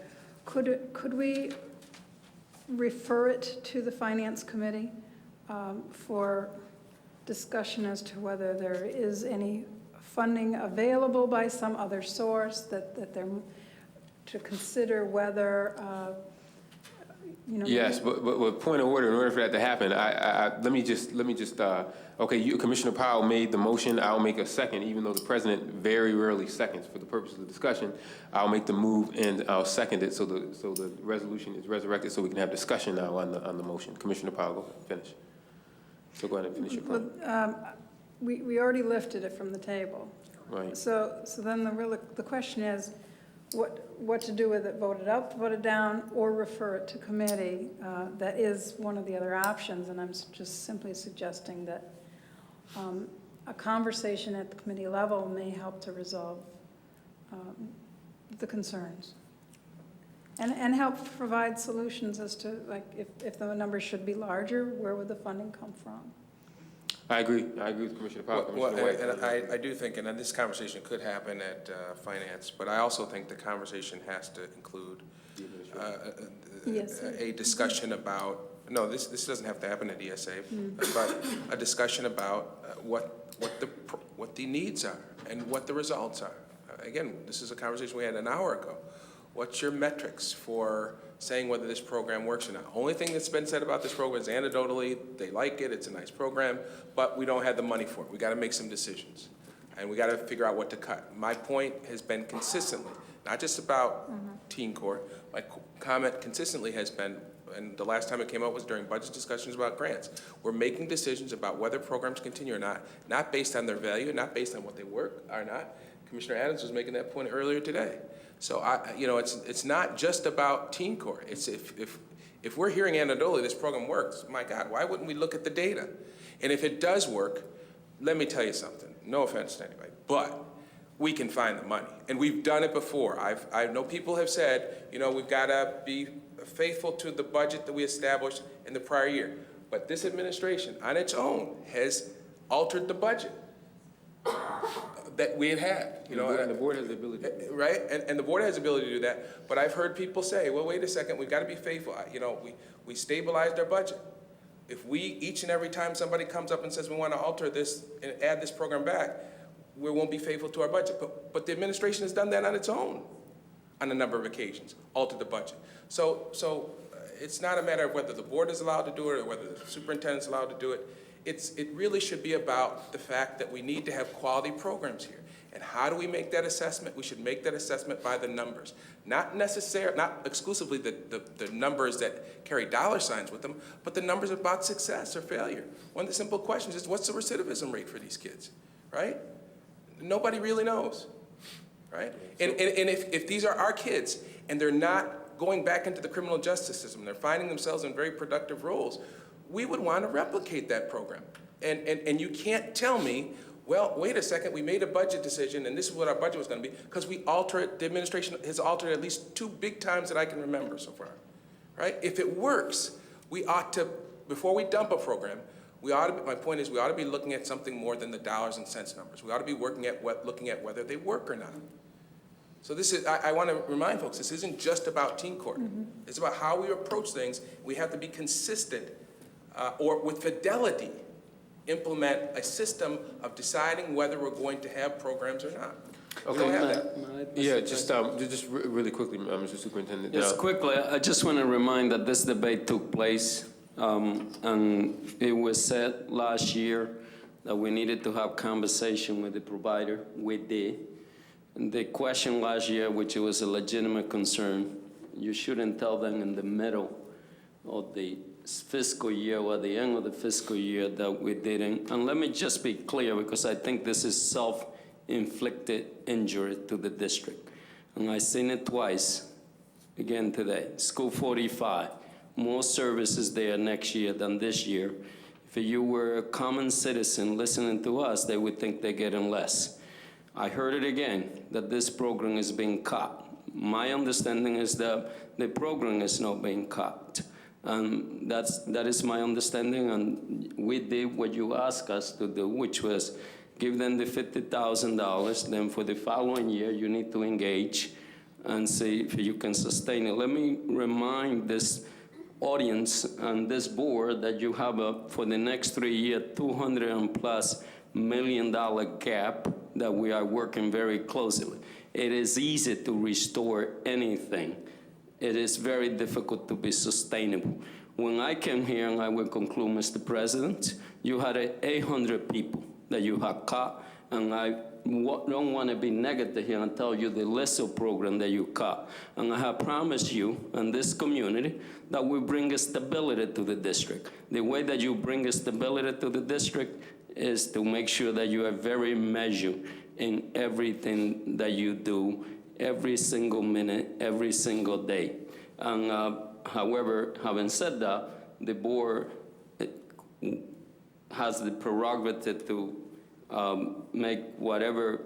could we refer it to the Finance Committee for discussion as to whether there is any funding available by some other source, that they're to consider whether, you know. Yes, but point of order, in order for that to happen, let me just, okay, Commissioner Powell made the motion, I'll make a second, even though the president very rarely seconds for the purpose of the discussion. I'll make the move and I'll second it so the resolution is resurrected so we can have discussion now on the motion. Commissioner Powell, go ahead, finish. So go ahead and finish your point. We already lifted it from the table. Right. So then the question is, what to do with it? Vote it up, vote it down, or refer it to committee? That is one of the other options, and I'm just simply suggesting that a conversation at the committee level may help to resolve the concerns. And help provide solutions as to, like, if the numbers should be larger, where would the funding come from? I agree with Commissioner Powell. And I do think, and this conversation could happen at Finance, but I also think the conversation has to include a discussion about, no, this doesn't have to happen at ESA, but a discussion about what the needs are and what the results are. Again, this is a conversation we had an hour ago. What's your metrics for saying whether this program works or not? Only thing that's been said about this program is anecdotally, they like it, it's a nice program, but we don't have the money for it. We got to make some decisions, and we got to figure out what to cut. My point has been consistently, not just about Teen Corps, my comment consistently has been, and the last time it came up was during budget discussions about grants. We're making decisions about whether programs continue or not based on their value, not based on what they work or not. Commissioner Adams was making that point earlier today. So it's not just about Teen Corps. It's if we're hearing anecdotally this program works, my God, why wouldn't we look at the data? And if it does work, let me tell you something. No offense to anybody, but we can find the money, and we've done it before. I know people have said, we've got to be faithful to the budget that we established in the prior year. But this administration, on its own, has altered the budget. that we had, you know. And the board has the ability to do that. Right, and the board has the ability to do that, but I've heard people say, well, wait a second, we've got to be faithful. You know, we stabilized our budget. If we, each and every time somebody comes up and says we want to alter this and add this program back, we won't be faithful to our budget. But the administration has done that on its own on a number of occasions, altered the budget. So it's not a matter of whether the board is allowed to do it or whether the superintendent is allowed to do it. It really should be about the fact that we need to have quality programs here. And how do we make that assessment? We should make that assessment by the numbers. Not exclusively the numbers that carry dollar signs with them, but the numbers about success or failure. One of the simple questions is, what's the recidivism rate for these kids, right? Nobody really knows, right? And if these are our kids and they're not going back into the criminal justice system, they're finding themselves in very productive roles, we would want to replicate that program. And you can't tell me, well, wait a second, we made a budget decision and this is what our budget was going to be, because we alter it, the administration has altered at least 2 big times that I can remember so far, right? If it works, we ought to, before we dump a program, my point is we ought to be looking at something more than the dollars and cents numbers. We ought to be looking at whether they work or not. So this is, I want to remind folks, this isn't just about teen court. It's about how we approach things. We have to be consistent or with fidelity implement a system of deciding whether we're going to have programs or not. We don't have that. Yeah, just really quickly, Mr. Superintendent. Just quickly, I just want to remind that this debate took place, and it was said last year that we needed to have conversation with the provider. We did. And the question last year, which was a legitimate concern, you shouldn't tell them in the middle of the fiscal year or the end of the fiscal year that we didn't. And let me just be clear, because I think this is self-inflicted injury to the district. And I've seen it twice, again today. School 45, more services there next year than this year. If you were a common citizen listening to us, they would think they're getting less. I heard it again, that this program is being cut. My understanding is that the program is not being cut. That is my understanding, and we did what you asked us to do, which was give them the $50,000, then for the following year you need to engage and see if you can sustain it. Let me remind this audience and this board that you have for the next 3 years, $200+ million gap that we are working very closely. It is easy to restore anything. It is very difficult to be sustainable. When I came here, and I will conclude, Mr. President, you had 800 people that you had cut, and I don't want to be negative here and tell you the list of programs that you cut. And I have promised you and this community that we bring stability to the district. The way that you bring stability to the district is to make sure that you are very measured in everything that you do, every single minute, every single day. And however, having said that, the board has the prerogative to make whatever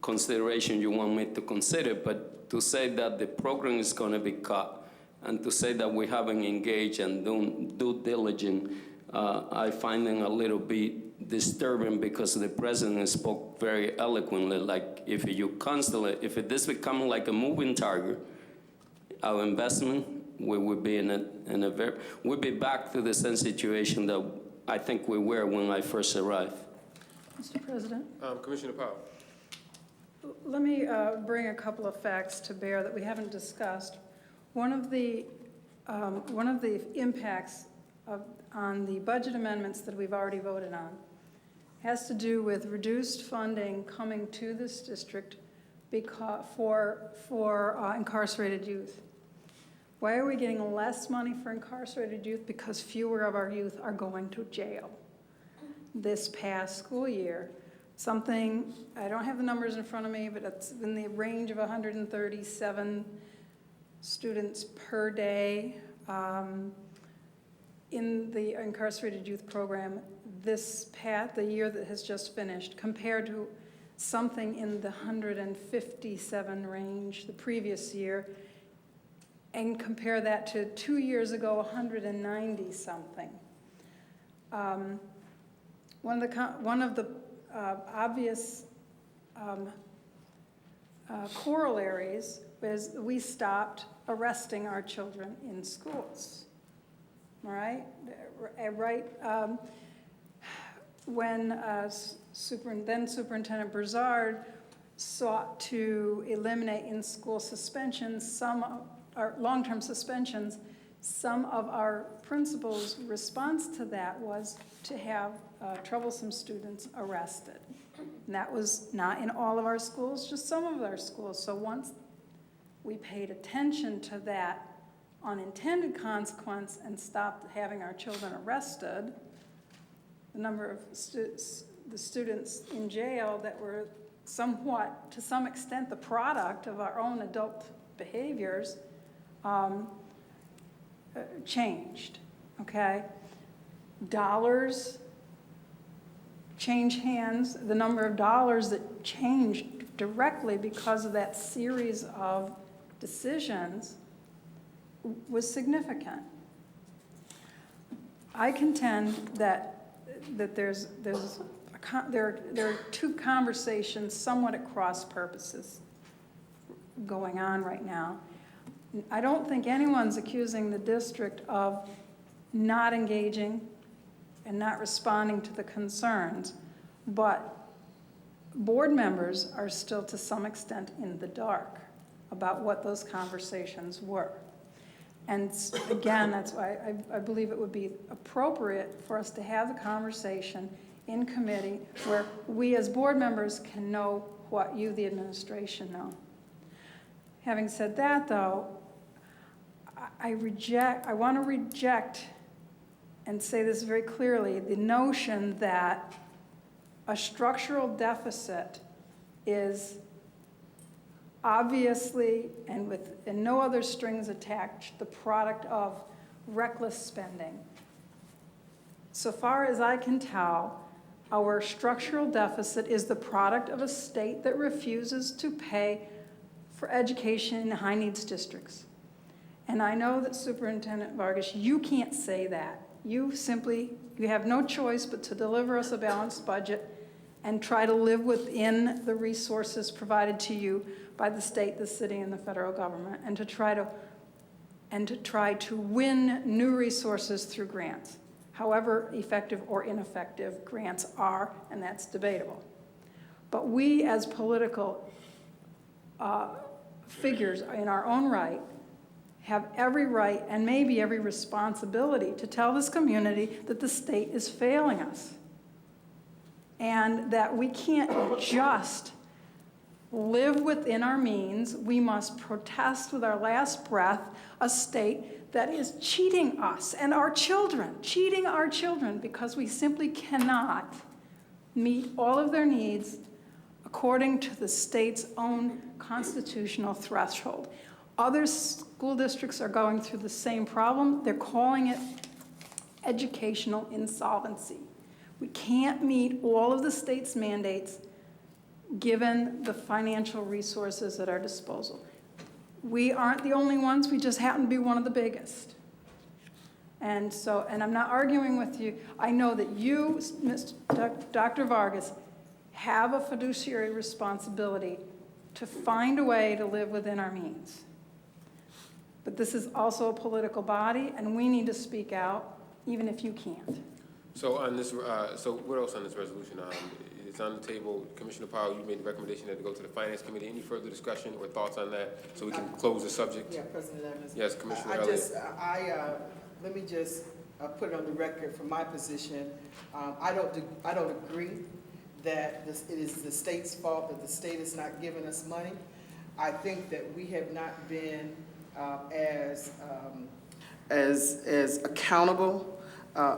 consideration you want me to consider, but to say that the program is going to be cut and to say that we haven't engaged and done due diligence, I find it a little bit disturbing, because the president spoke very eloquently, like if this becomes like a moving target, our investment, we would be we'll be back to the same situation that I think we were when I first arrived. Mr. President? Commissioner Powell. Let me bring a couple of facts to bear that we haven't discussed. One of the impacts on the budget amendments that we've already voted on has to do with reduced funding coming to this district for incarcerated youth. Why are we getting less money for incarcerated youth? Because fewer of our youth are going to jail. This past school year, something, I don't have the numbers in front of me, but it's in the range of 137 students per day in the incarcerated youth program the year that has just finished, compared to something in the 157 range the previous year, and compare that to 2 years ago, 190 something. One of the obvious corollaries is we stopped arresting our children in schools, all right? Right, when then Superintendent Broussard sought to eliminate in-school suspensions, long-term suspensions, some of our principals' response to that was to have troublesome students arrested. And that was not in all of our schools, just some of our schools. So once we paid attention to that unintended consequence and stopped having our children arrested, the number of the students in jail that were somewhat, to some extent, the product of our own adult behaviors changed, okay? Dollars change hands. The number of dollars that changed directly because of that series of decisions was significant. I contend that there are two conversations somewhat at cross purposes going on right now. I don't think anyone's accusing the district of not engaging and not responding to the concerns, but board members are still to some extent in the dark about what those conversations were. And again, that's why I believe it would be appropriate for us to have the conversation in committee where we as board members can know what you, the administration, know. Having said that, though, I want to reject and say this very clearly, the notion that a structural deficit is obviously, and with no other strings attached, the product of reckless spending. So far as I can tell, our structural deficit is the product of a state that refuses to pay for education in high-needs districts. And I know that Superintendent Vargas, you can't say that. You have no choice but to deliver us a balanced budget and try to live within the resources provided to you by the state, the city, and the federal government, and to try to win new resources through grants, however effective or ineffective grants are, and that's debatable. But we as political figures in our own right have every right and maybe every responsibility to tell this community that the state is failing us and that we can't just live within our means. We must protest with our last breath a state that is cheating us and our children, because we simply cannot meet all of their needs according to the state's own constitutional threshold. Other school districts are going through the same problem. They're calling it educational insolvency. We can't meet all of the state's mandates given the financial resources at our disposal. We aren't the only ones, we just happen to be one of the biggest. And I'm not arguing with you. I know that you, Dr. Vargas, have a fiduciary responsibility to find a way to live within our means. But this is also a political body, and we need to speak out, even if you can't. So on this, so what else on this resolution? It's on the table. Commissioner Powell, you made the recommendation that it go to the Finance Committee. Any further discussion or thoughts on that so we can close the subject? Yeah, President Evans. Yes, Commissioner Elliott. Let me just put it on the record from my position. I don't agree that it is the state's fault that the state is not giving us money. I think that we have not been as accountable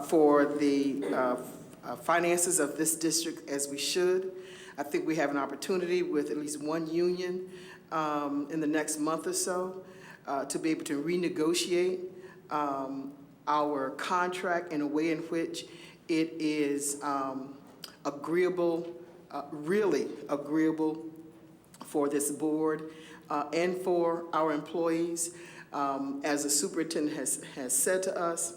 for the finances of this district as we should. I think we have an opportunity with at least one union in the next month or so to be able to renegotiate our contract in a way in which it is agreeable, really agreeable for this board and for our employees. As the superintendent has said to us,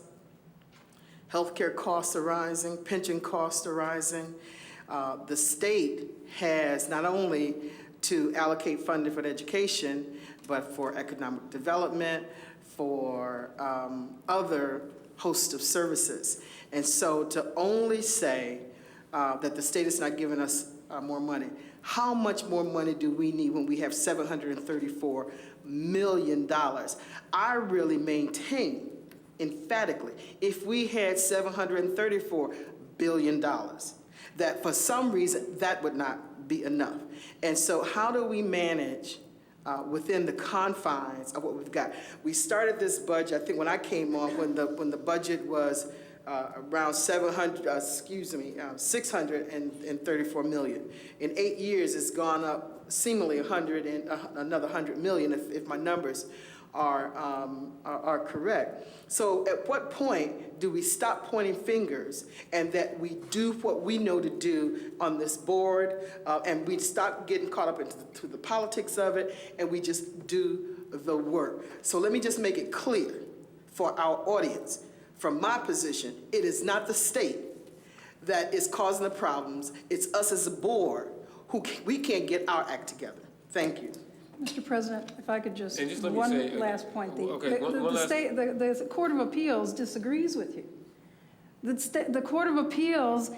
healthcare costs are rising, pension costs are rising. The state has not only to allocate funding for education, but for economic development, for other host of services. And so to only say that the state is not giving us more money, how much more money do we need when we have $734 million? I really maintain emphatically, if we had $734 billion, that for some reason that would not be enough. And so how do we manage within the confines of what we've got? We started this budget, I think when I came on, when the budget was around 634 million. In 8 years, it's gone up seemingly another 100 million, if my numbers are correct. So at what point do we stop pointing fingers and that we do what we know to do on this board, and we stop getting caught up into the politics of it, and we just do the work? So let me just make it clear for our audience. From my position, it is not the state that is causing the problems. It's us as a board we can't get our act together. Thank you. Mr. President, if I could just, And just let me one say, last point. The Court of Appeals disagrees with you. The Court of Appeals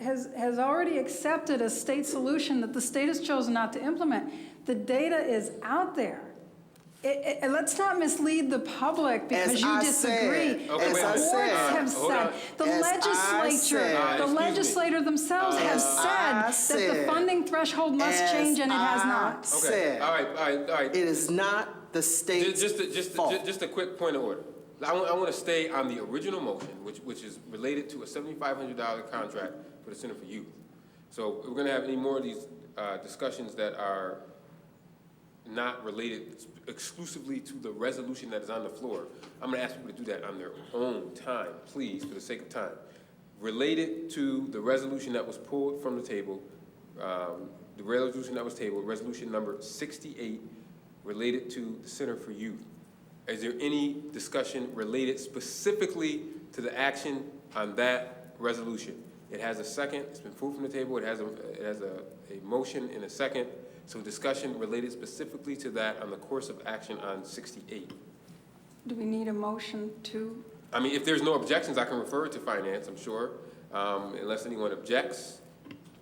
has already accepted a state solution that the state has chosen not to implement. The data is out there. Let's not mislead the public because you disagree. The courts have said, the legislature themselves have said that the funding threshold must change, and it has not. Okay, all right. It is not the state's fault. Just a quick point of order. I want to stay on the original motion, which is related to a $7,500 contract for the Center for Youth. So we're going to have any more of these discussions that are not related exclusively to the resolution that is on the floor. I'm going to ask people to do that on their own time, please, for the sake of time. Related to the resolution that was pulled from the table, resolution number 68, related to the Center for Youth. Is there any discussion related specifically to the action on that resolution? It has a second. It's been pulled from the table. It has a motion and a second. So discussion related specifically to that on the course of action on 68. Do we need a motion to? I mean, if there's no objections, I can refer it to finance, I'm sure. Unless anyone objects,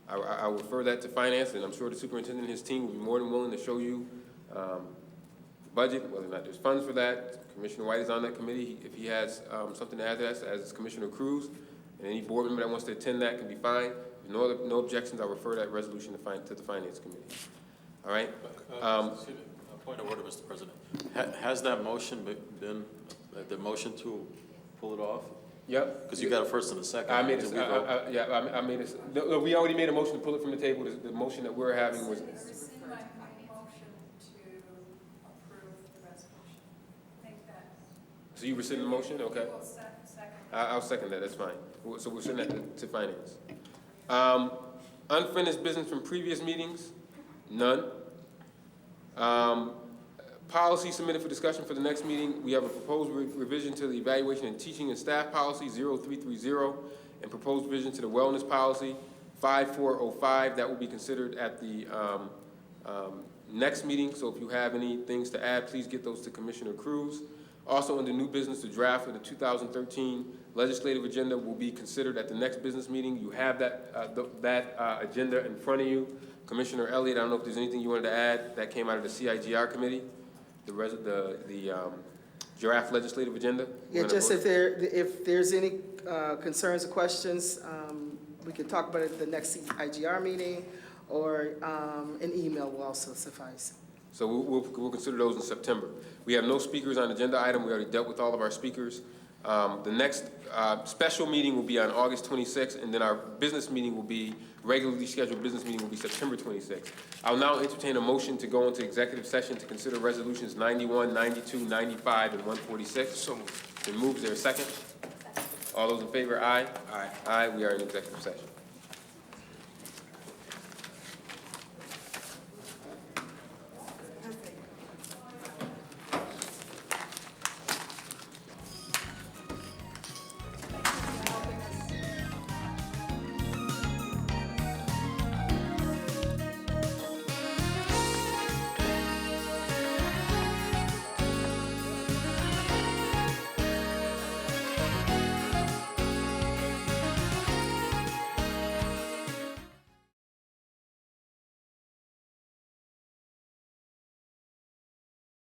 I will refer that to finance, and I'm sure the superintendent and his team will be more than willing to show you the budget, whether or not there's funds for that. Commissioner White is on that committee. If he has something to add to that, as is Commissioner Cruz, and any board member that wants to attend that can be fine. If no objections, I'll refer that resolution to the finance committee. All right. Excuse me, a point of order, Mr. President. Has that motion been the motion to pull it off? Yep. Because you got a first and a second. I made it. I made it. No, we already made a motion to pull it from the table. The motion that we're having was. So you rescind the motion? Okay. I'll second that. That's fine. So we'll send that to finance. Unfinished business from previous meetings? None. Policy submitted for discussion for the next meeting. We have a proposed revision to the evaluation and teaching and staff policy 0330 and proposed revision to the wellness policy 5405. That will be considered at the next meeting. So if you have any things to add, please get those to Commissioner Cruz. Also, under new business, the draft of the 2013 legislative agenda will be considered at the next business meeting. You have that agenda in front of you. Commissioner Elliott, I don't know if there's anything you wanted to add that came out of the CIGR committee, the draft legislative agenda. Yeah, just if there's any concerns or questions, we can talk about it at the next CIGR meeting, or an email will also suffice. So we'll consider those in September. We have no speakers on the agenda item. We already dealt with all of our speakers. The next special meeting will be on August 26th, and then our business meeting will be, regularly scheduled business meeting will be September 26th. I'll now entertain a motion to go into executive session to consider resolutions 91, 92, 95, and 146. So moved. Been moved. Is there a second? All those in favor, aye? Aye. Aye. We are in executive session.